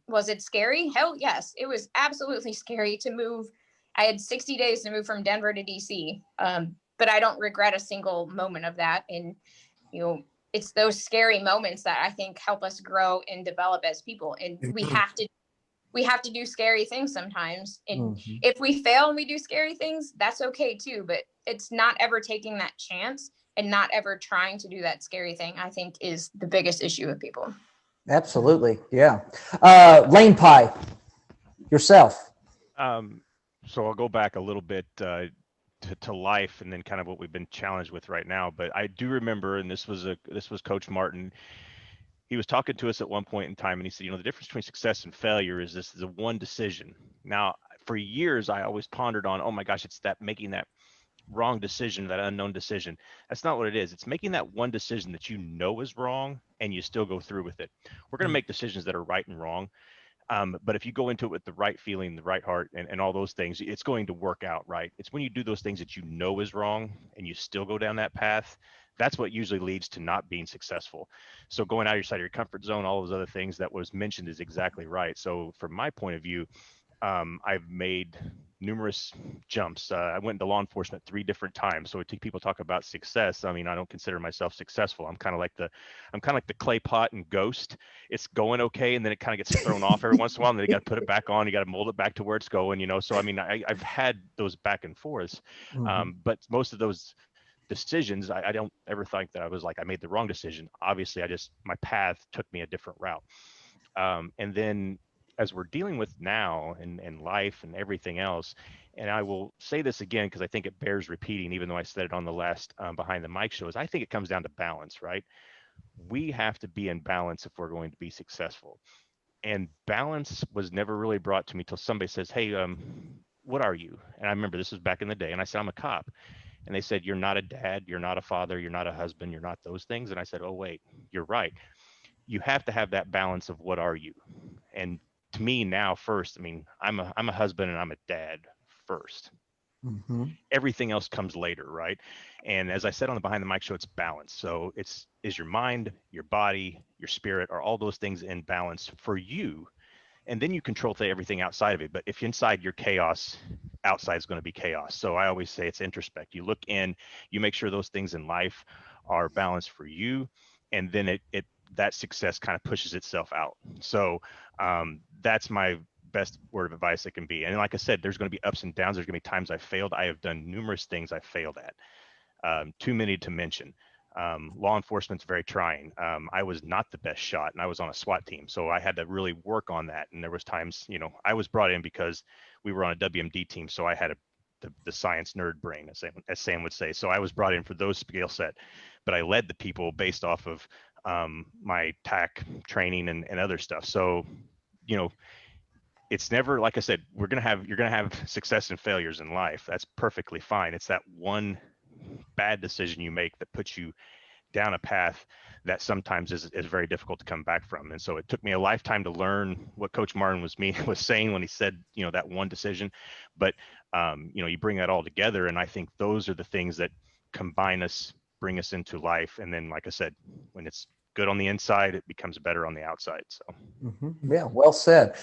C: Was it scary? Hell yes. It was absolutely scary to move. I had 60 days to move from Denver to DC. But I don't regret a single moment of that. And, it's those scary moments that I think help us grow and develop as people. And we have to do scary things sometimes. And if we fail and we do scary things, that's okay too. But it's not ever taking that chance and not ever trying to do that scary thing, I think, is the biggest issue with people.
B: Absolutely. Yeah. Lane Pie, yourself.
D: So I'll go back a little bit to life and then kind of what we've been challenged with right now. But I do remember, and this was Coach Martin. He was talking to us at one point in time, and he said, the difference between success and failure is this is a one decision. Now, for years, I always pondered on, oh my gosh, it's that making that wrong decision, that unknown decision. That's not what it is. It's making that one decision that you know is wrong and you still go through with it. We're going to make decisions that are right and wrong. But if you go into it with the right feeling, the right heart, and all those things, it's going to work out, right? It's when you do those things that you know is wrong and you still go down that path, that's what usually leads to not being successful. So going out of your side of your comfort zone, all those other things that was mentioned is exactly right. So from my point of view, I've made numerous jumps. I went into law enforcement 3 different times. So people talk about success. I mean, I don't consider myself successful. I'm kind of like the clay pot and ghost. It's going okay, and then it kind of gets thrown off every once in a while, and then you got to put it back on. You got to mold it back to where it's going. You know, so I mean, I've had those back and forths, but most of those decisions, I don't ever think that I was like I made the wrong decision. Obviously, my path took me a different route, and then as we're dealing with now and life and everything else, and I will say this again because I think it bears repeating, even though I said it on the last Behind the Mic show, is I think it comes down to balance, right? We have to be in balance if we're going to be successful. And balance was never really brought to me till somebody says, hey, what are you? And I remember this was back in the day, and I said, I'm a cop. And they said, you're not a dad, you're not a father, you're not a husband, you're not those things. And I said, oh, wait, you're right. You have to have that balance of what are you? And to me now, first, I mean, I'm a husband and I'm a dad first. Everything else comes later, right? And as I said on the Behind the Mic show, it's balance. So is your mind, your body, your spirit, are all those things in balance for you? And then you control everything outside of it. But if inside you're chaos, outside is going to be chaos. So I always say it's introspect. You look in, you make sure those things in life are balanced for you, and then that success kind of pushes itself out. So that's my best word of advice it can be. And like I said, there's going to be ups and downs. There's going to be times I failed. I have done numerous things I failed at, too many to mention. Law enforcement's very trying. I was not the best shot, and I was on a SWAT team, so I had to really work on that. And there was times, you know, I was brought in because we were on a WMD team, so I had the science nerd brain, as Sam would say. So I was brought in for those skill set, but I led the people based off of my TAC training and other stuff. So, you know, it's never, like I said, you're gonna have success and failures in life. That's perfectly fine. It's that one bad decision you make that puts you down a path that sometimes is very difficult to come back from. And so it took me a lifetime to learn what Coach Martin was saying when he said, you know, that one decision. But you know, you bring that all together, and I think those are the things that combine us, bring us into life. And then, like I said, when it's good on the inside, it becomes better on the outside. So
B: yeah, well said.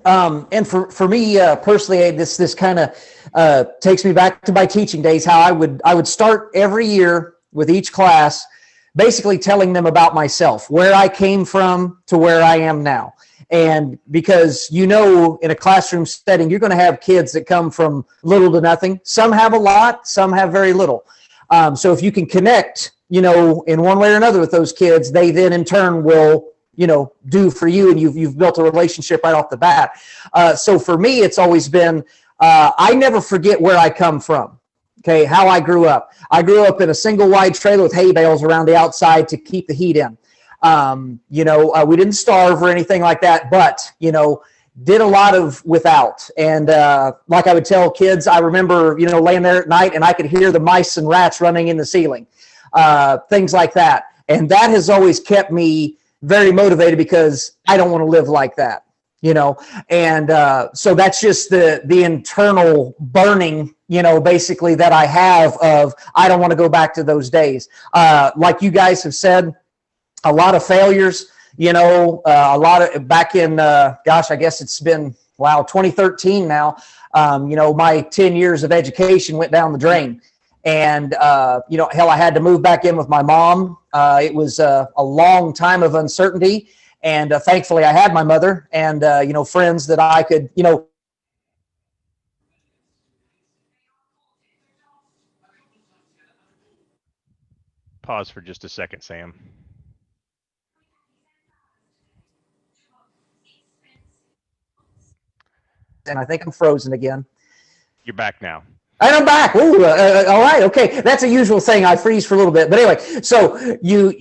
B: And for me personally, this kind of takes me back to my teaching days, how I would start every year with each class basically telling them about myself, where I came from to where I am now. And because, you know, in a classroom setting, you're going to have kids that come from little to nothing. Some have a lot, some have very little. So if you can connect, you know, in one way or another with those kids, they then in turn will, you know, do for you, and you've built a relationship right off the bat. So for me, it's always been, I never forget where I come from. Okay, how I grew up. I grew up in a single wide trailer with hay bales around the outside to keep the heat in. You know, we didn't starve or anything like that, but, you know, did a lot of without. And like I would tell kids, I remember, you know, laying there at night and I could hear the mice and rats running in the ceiling, things like that. And that has always kept me very motivated because I don't want to live like that, you know. And so that's just the internal burning, you know, basically that I have of, I don't want to go back to those days. Like you guys have said, a lot of failures, you know, a lot of back in, gosh, I guess it's been, 2013 now. You know, my 10 years of education went down the drain. And, you know, hell, I had to move back in with my mom. It was a long time of uncertainty. And thankfully, I had my mother and, you know, friends that I could, you know.
D: Pause for just a second, Sam.
B: And I think I'm frozen again.
D: You're back now.
B: And I'm back. Ooh, all right. Okay. That's a usual thing. I freeze for a little bit. But anyway, so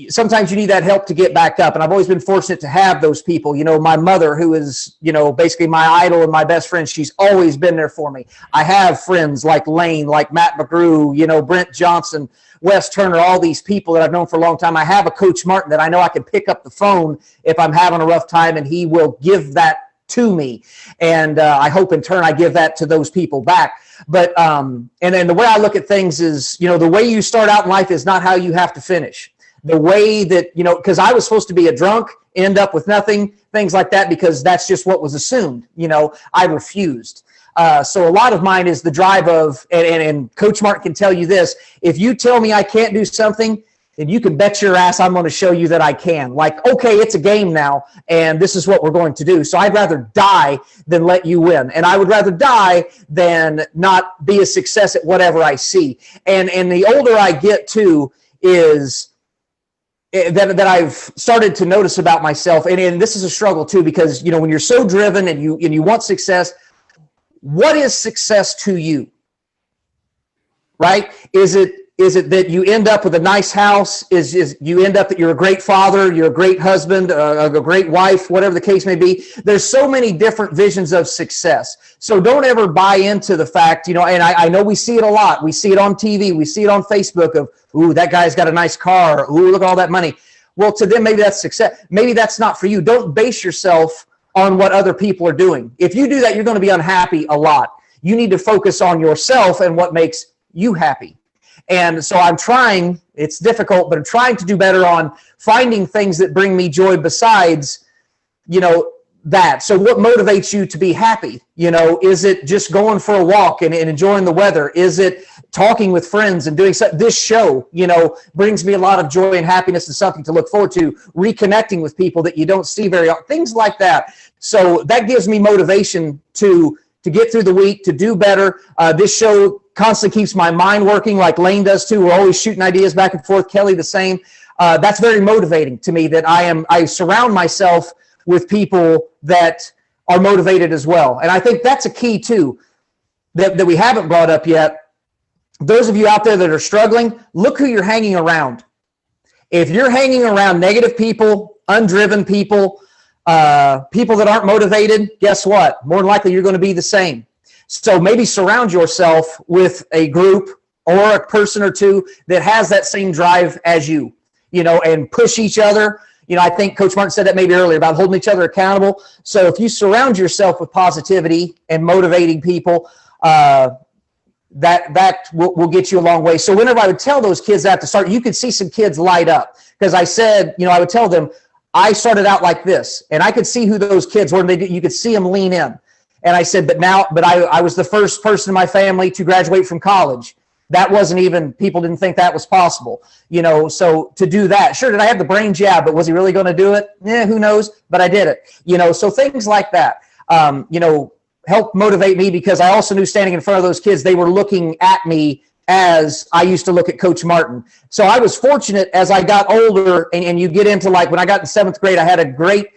B: sometimes you need that help to get back up. And I've always been fortunate to have those people. You know, my mother, who is, you know, basically my idol and my best friend, she's always been there for me. I have friends like Lane, like Matt McGrew, you know, Brent Johnson, Wes Turner, all these people that I've known for a long time. I have a Coach Martin that I know I can pick up the phone if I'm having a rough time, and he will give that to me. And I hope in turn I give that to those people back. But and then the way I look at things is, you know, the way you start out in life is not how you have to finish. The way that, you know, because I was supposed to be a drunk, end up with nothing, things like that, because that's just what was assumed. You know, I refused. So a lot of mine is the drive of, and Coach Martin can tell you this, if you tell me I can't do something, then you can bet your ass I'm going to show you that I can. Like, okay, it's a game now, and this is what we're going to do. So I'd rather die than let you win. And I would rather die than not be a success at whatever I see. And the older I get too is that I've started to notice about myself, and this is a struggle too, because, you know, when you're so driven and you want success, what is success to you? Right? Is it that you end up with a nice house? Is you end up that you're a great father, you're a great husband, a great wife, whatever the case may be? There's so many different visions of success. So don't ever buy into the fact, you know, and I know we see it a lot. We see it on TV. We see it on Facebook of, ooh, that guy's got a nice car. Ooh, look at all that money. Well, to them, maybe that's success. Maybe that's not for you. Don't base yourself on what other people are doing. If you do that, you're going to be unhappy a lot. You need to focus on yourself and what makes you happy. And so I'm trying, it's difficult, but I'm trying to do better on finding things that bring me joy besides, you know, that. So what motivates you to be happy? You know, is it just going for a walk and enjoying the weather? Is it talking with friends and doing something? This show, you know, brings me a lot of joy and happiness and something to look forward to, reconnecting with people that you don't see very often, things like that. So that gives me motivation to get through the week, to do better. This show constantly keeps my mind working like Lane does too. We're always shooting ideas back and forth. Kelly, the same. That's very motivating to me, that I surround myself with people that are motivated as well. And I think that's a key too, that we haven't brought up yet. Those of you out there that are struggling, look who you're hanging around. If you're hanging around negative people, undriven people, people that aren't motivated, guess what? More than likely you're going to be the same. So maybe surround yourself with a group or a person or two that has that same drive as you, you know, and push each other. You know, I think Coach Martin said that maybe earlier about holding each other accountable. So if you surround yourself with positivity and motivating people, that will get you a long way. So whenever I would tell those kids that to start, you could see some kids light up, because I said, you know, I would tell them, I started out like this, and I could see who those kids were. You could see them lean in. And I said, but I was the first person in my family to graduate from college. That wasn't even, people didn't think that was possible. You know, so to do that, sure, did I have the brains? Yeah, but was he really going to do it? Yeah, who knows? But I did it. You know, so things like that, you know, helped motivate me, because I also knew standing in front of those kids, they were looking at me as I used to look at Coach Martin. So I was fortunate as I got older, and you get into, like, when I got in 7th grade, I had a great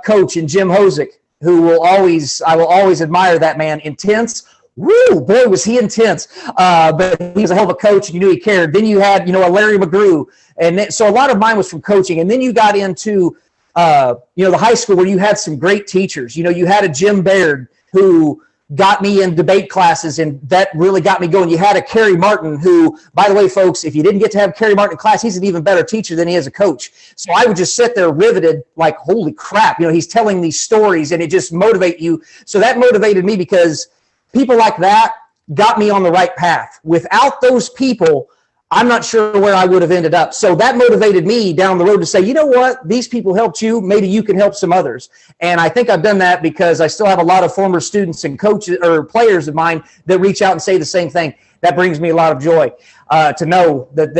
B: coach in Jim Hosick, who I will always admire that man. Intense. Woo, boy, was he intense. But he was a hell of a coach, and you knew he cared. Then you had, you know, a Larry McGrew. And so a lot of mine was from coaching. And then you got into, you know, the high school, where you had some great teachers. You know, you had a Jim Baird who got me in debate classes, and that really got me going. You had a Kerry Martin who, by the way, folks, if you didn't get to have Kerry Martin in class, he's an even better teacher than he is a coach. So I would just sit there riveted, like, holy crap, you know, he's telling these stories, and it just motivates you. So that motivated me, because people like that got me on the right path. Without those people, I'm not sure where I would have ended up. So that motivated me down the road to say, you know what, these people helped you, maybe you can help some others. And I think I've done that, because I still have a lot of former students and coaches or players of mine that reach out and say the same thing. That brings me a lot of joy to know that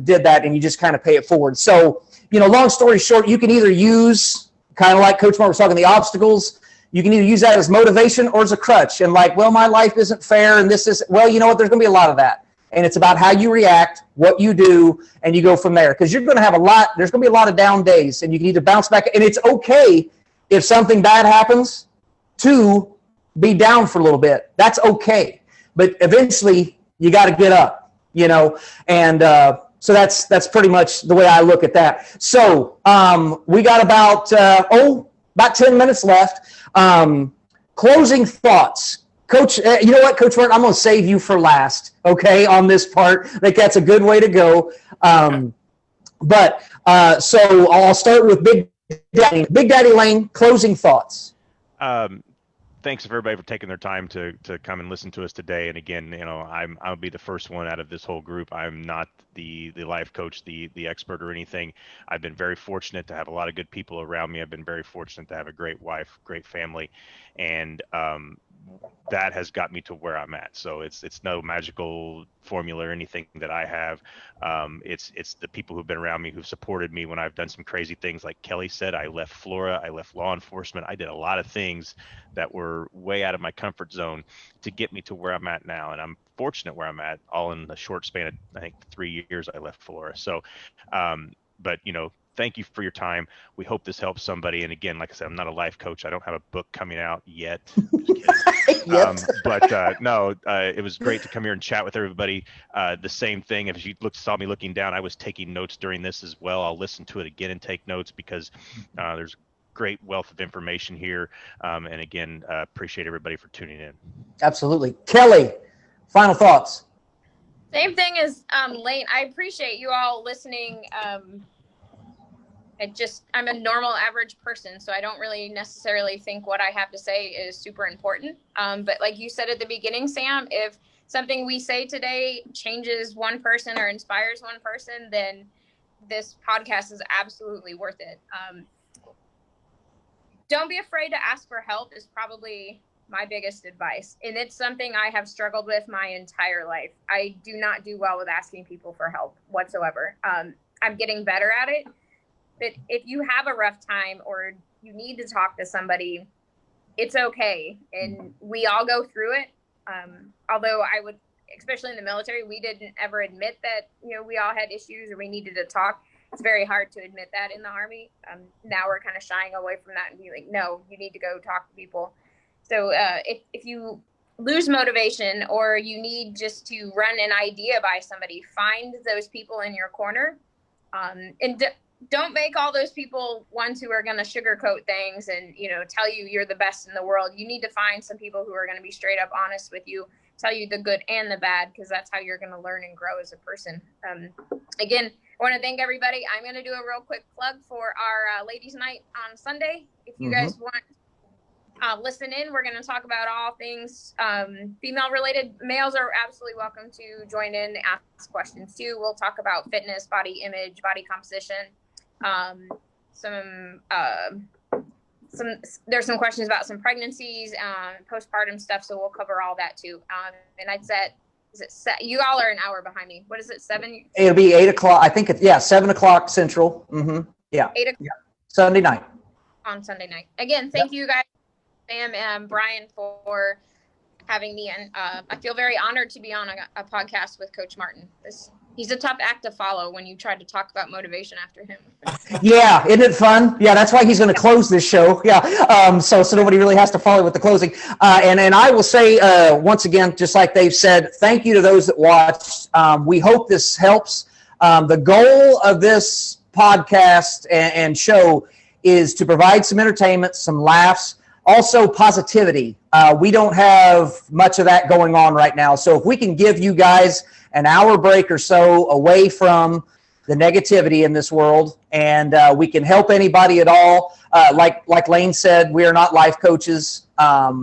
B: did that, and you just kind of pay it forward. So, you know, long story short, you can either use, kind of like Coach Mark was talking, the obstacles. You can either use that as motivation or as a crutch, and like, well, my life isn't fair, and this is, well, you know what, there's going to be a lot of that. And it's about how you react, what you do, and you go from there. Because you're going to have there's going to be a lot of down days, and you can either bounce back. And it's okay if something bad happens to be down for a little bit. That's okay. But eventually, you got to get up, you know. And so that's pretty much the way I look at that. So we got about 10 minutes left. Closing thoughts. Coach, you know what, Coach Martin, I'm going to save you for last, okay, on this part. I think that's a good way to go. So I'll start with Big Daddy Lane, closing thoughts.
D: Thanks everybody for taking their time to come and listen to us today. And again, I'll be the first one out of this whole group. I'm not the life coach, the expert or anything. I've been very fortunate to have a lot of good people around me. I've been very fortunate to have a great wife, great family, and that has got me to where I'm at. So it's no magical formula or anything that I have. It's the people who've been around me, who've supported me when I've done some crazy things. Like Kelly said, I left Flora, I left law enforcement. I did a lot of things that were way out of my comfort zone to get me to where I'm at now. And I'm fortunate where I'm at, all in the short span of, I think, 3 years I left Flora. So, but thank you for your time. We hope this helps somebody. And again, like I said, I'm not a life coach. I don't have a book coming out yet. No, it was great to come here and chat with everybody. The same thing, if you saw me looking down, I was taking notes during this as well. I'll listen to it again and take notes because there's great wealth of information here. And again, appreciate everybody for tuning in. Absolutely.
B: Kelly, final thoughts.
C: Same thing as Lane. I appreciate you all listening. I'm a normal average person, so I don't really necessarily think what I have to say is super important. But like you said at the beginning, Sam, if something we say today changes one person or inspires one person, then this podcast is absolutely worth it. Don't be afraid to ask for help is probably my biggest advice. And it's something I have struggled with my entire life. I do not do well with asking people for help whatsoever. I'm getting better at it. But if you have a rough time or you need to talk to somebody, it's okay. And we all go through it. Although I would, especially in the military, we didn't ever admit that, we all had issues or we needed to talk. It's very hard to admit that in the Army. Now we're kind of shying away from that and being like, no, you need to go talk to people. So if you lose motivation or you need just to run an idea by somebody, find those people in your corner. And don't make all those people ones who are going to sugarcoat things and, tell you you're the best in the world. You need to find some people who are going to be straight up honest with you, tell you the good and the bad, because that's how you're going to learn and grow as a person. Again, I want to thank everybody. I'm going to do a real quick plug for our ladies' night on Sunday. If you guys want listen in, we're going to talk about all things female related. Males are absolutely welcome to join in, ask questions too. We'll talk about fitness, body image, body composition. There's some questions about some pregnancies, postpartum stuff. So we'll cover all that too. And I'd set, you all are an hour behind me. What is it? 7?
B: It'll be 8 o'clock. I think 7 o'clock Central. Yeah.
C: 8 o'clock.
B: Yeah. Sunday night.
C: On Sunday night. Again, thank you guys, Sam and Brian, for having me. And I feel very honored to be on a podcast with Coach Martin. He's a tough act to follow when you try to talk about motivation after him.
B: Yeah, isn't it fun? Yeah, that's why he's going to close this show. Yeah, so nobody really has to follow with the closing. And I will say once again, just like they've said, thank you to those that watched. We hope this helps. The goal of this podcast and show is to provide some entertainment, some laughs, also positivity. We don't have much of that going on right now. So if we can give you guys an hour break or so away from the negativity in this world, and we can help anybody at all. Like Lane said, we are not life coaches. I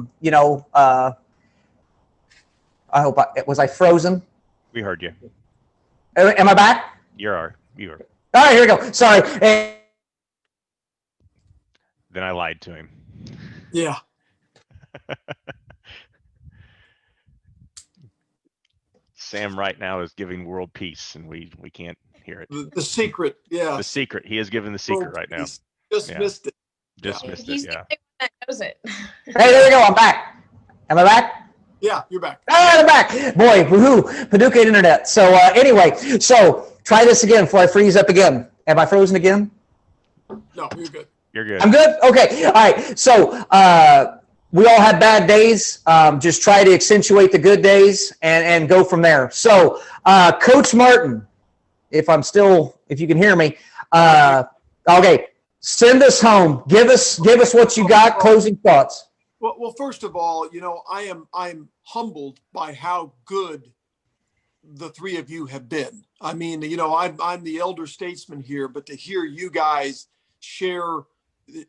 B: hope was I frozen?
D: We heard you.
B: Am I back?
D: You are.
B: All right, here we go. Sorry.
D: Then I lied to him.
A: Yeah.
D: Sam right now is giving world peace, and we can't hear it.
A: The secret, yeah.
D: The secret. He is giving the secret right now.
A: Just missed it.
D: Just missed
C: He's
D: it. Yeah.
C: the one that knows it.
B: Hey, there we go. I'm back. Am I back?
A: Yeah, you're back.
B: I'm back. Boy, woohoo, Paducah Internet. So anyway, try this again before I freeze up again. Am I frozen again?
A: No, you're good.
D: You're good.
B: I'm good? Okay. All right. So we all have bad days. Just try to accentuate the good days and go from there. So Coach Martin, if you can hear me, okay, send us home. Give us what you got. Closing thoughts.
A: Well, first of all, I'm humbled by how good the three of you have been. I mean, I'm the elder statesman here, but to hear you guys share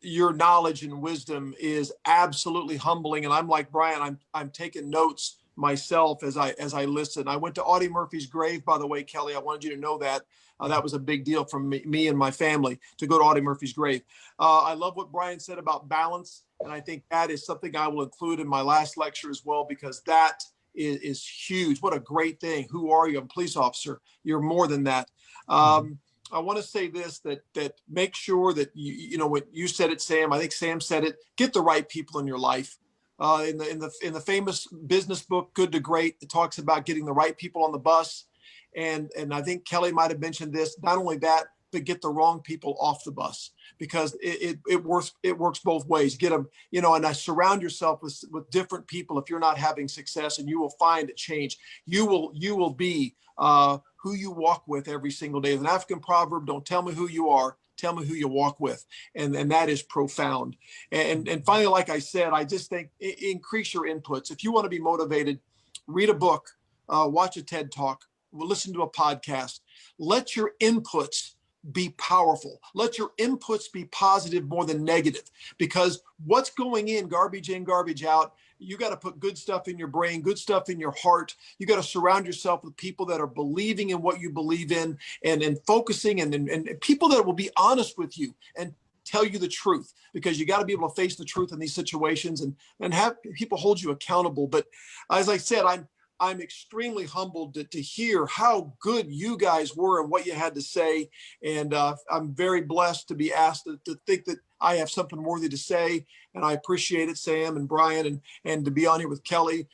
A: your knowledge and wisdom is absolutely humbling. And I'm like Brian, I'm taking notes myself as I listen. I went to Audie Murphy's grave, by the way, Kelly. I wanted you to know that. That was a big deal for me and my family to go to Audie Murphy's grave. I love what Brian said about balance. And I think that is something I will include in my last lecture as well, because that is huge. What a great thing. Who are you? I'm a police officer. You're more than that. I want to say this, that make sure that you know what you said it, Sam. I think Sam said it. Get the right people in your life. In the famous business book, Good to Great, it talks about getting the right people on the bus. And I think Kelly might have mentioned this. Not only that, but get the wrong people off the bus, because it works both ways. Get them, you know, and surround yourself with different people if you're not having success, and you will find a change. You will be who you walk with every single day. There's an African proverb: don't tell me who you are, tell me who you walk with. And that is profound. And finally, like I said, I just think increase your inputs. If you want to be motivated, read a book, watch a TED Talk, listen to a podcast. Let your inputs be powerful. Let your inputs be positive more than negative, because what's going in, garbage out. You got to put good stuff in your brain, good stuff in your heart. You got to surround yourself with people that are believing in what you believe in, and focusing, and people that will be honest with you and tell you the truth, because you got to be able to face the truth in these situations, and have people hold you accountable. But as I said, I'm extremely humbled to hear how good you guys were and what you had to say. And I'm very blessed to be asked to think that I have something worthy to say. And I appreciate it, Sam and Brian, and to be on here with Kelly.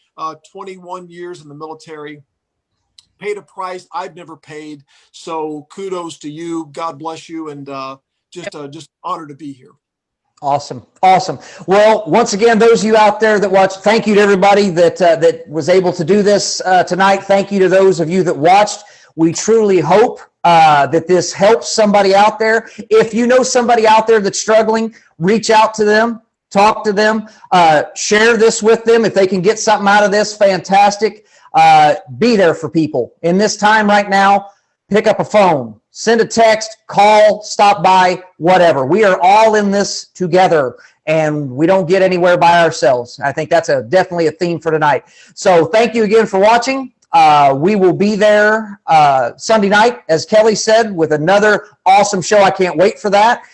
A: 21 years in the military, paid a price I've never paid. So kudos to you. God bless you. And just honored to be here.
B: Awesome. Well, once again, those of you out there that watch, thank you to everybody that was able to do this tonight. Thank you to those of you that watched. We truly hope that this helps somebody out there. If you know somebody out there that's struggling, reach out to them, talk to them, share this with them. If they can get something out of this, fantastic. Be there for people in this time right now. Pick up a phone, send a text, call, stop by, whatever. We are all in this together, and we don't get anywhere by ourselves. I think that's definitely a theme for tonight. So thank you again for watching. We will be there Sunday night, as Kelly said, with another awesome show. I can't wait for that.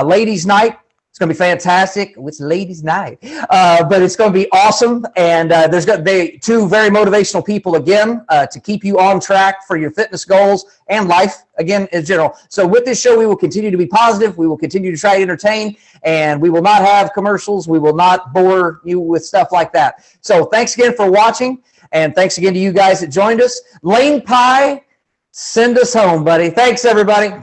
B: Ladies' night. It's going to be fantastic. It's ladies' night, but it's going to be awesome. And there's going to be two very motivational people again to keep you on track for your fitness goals and life again in general. So with this show, we will continue to be positive. We will continue to try to entertain, and we will not have commercials. We will not bore you with stuff like that. So thanks again for watching, and thanks again to you guys that joined us. Lane Pie, send us home, buddy. Thanks, everybody.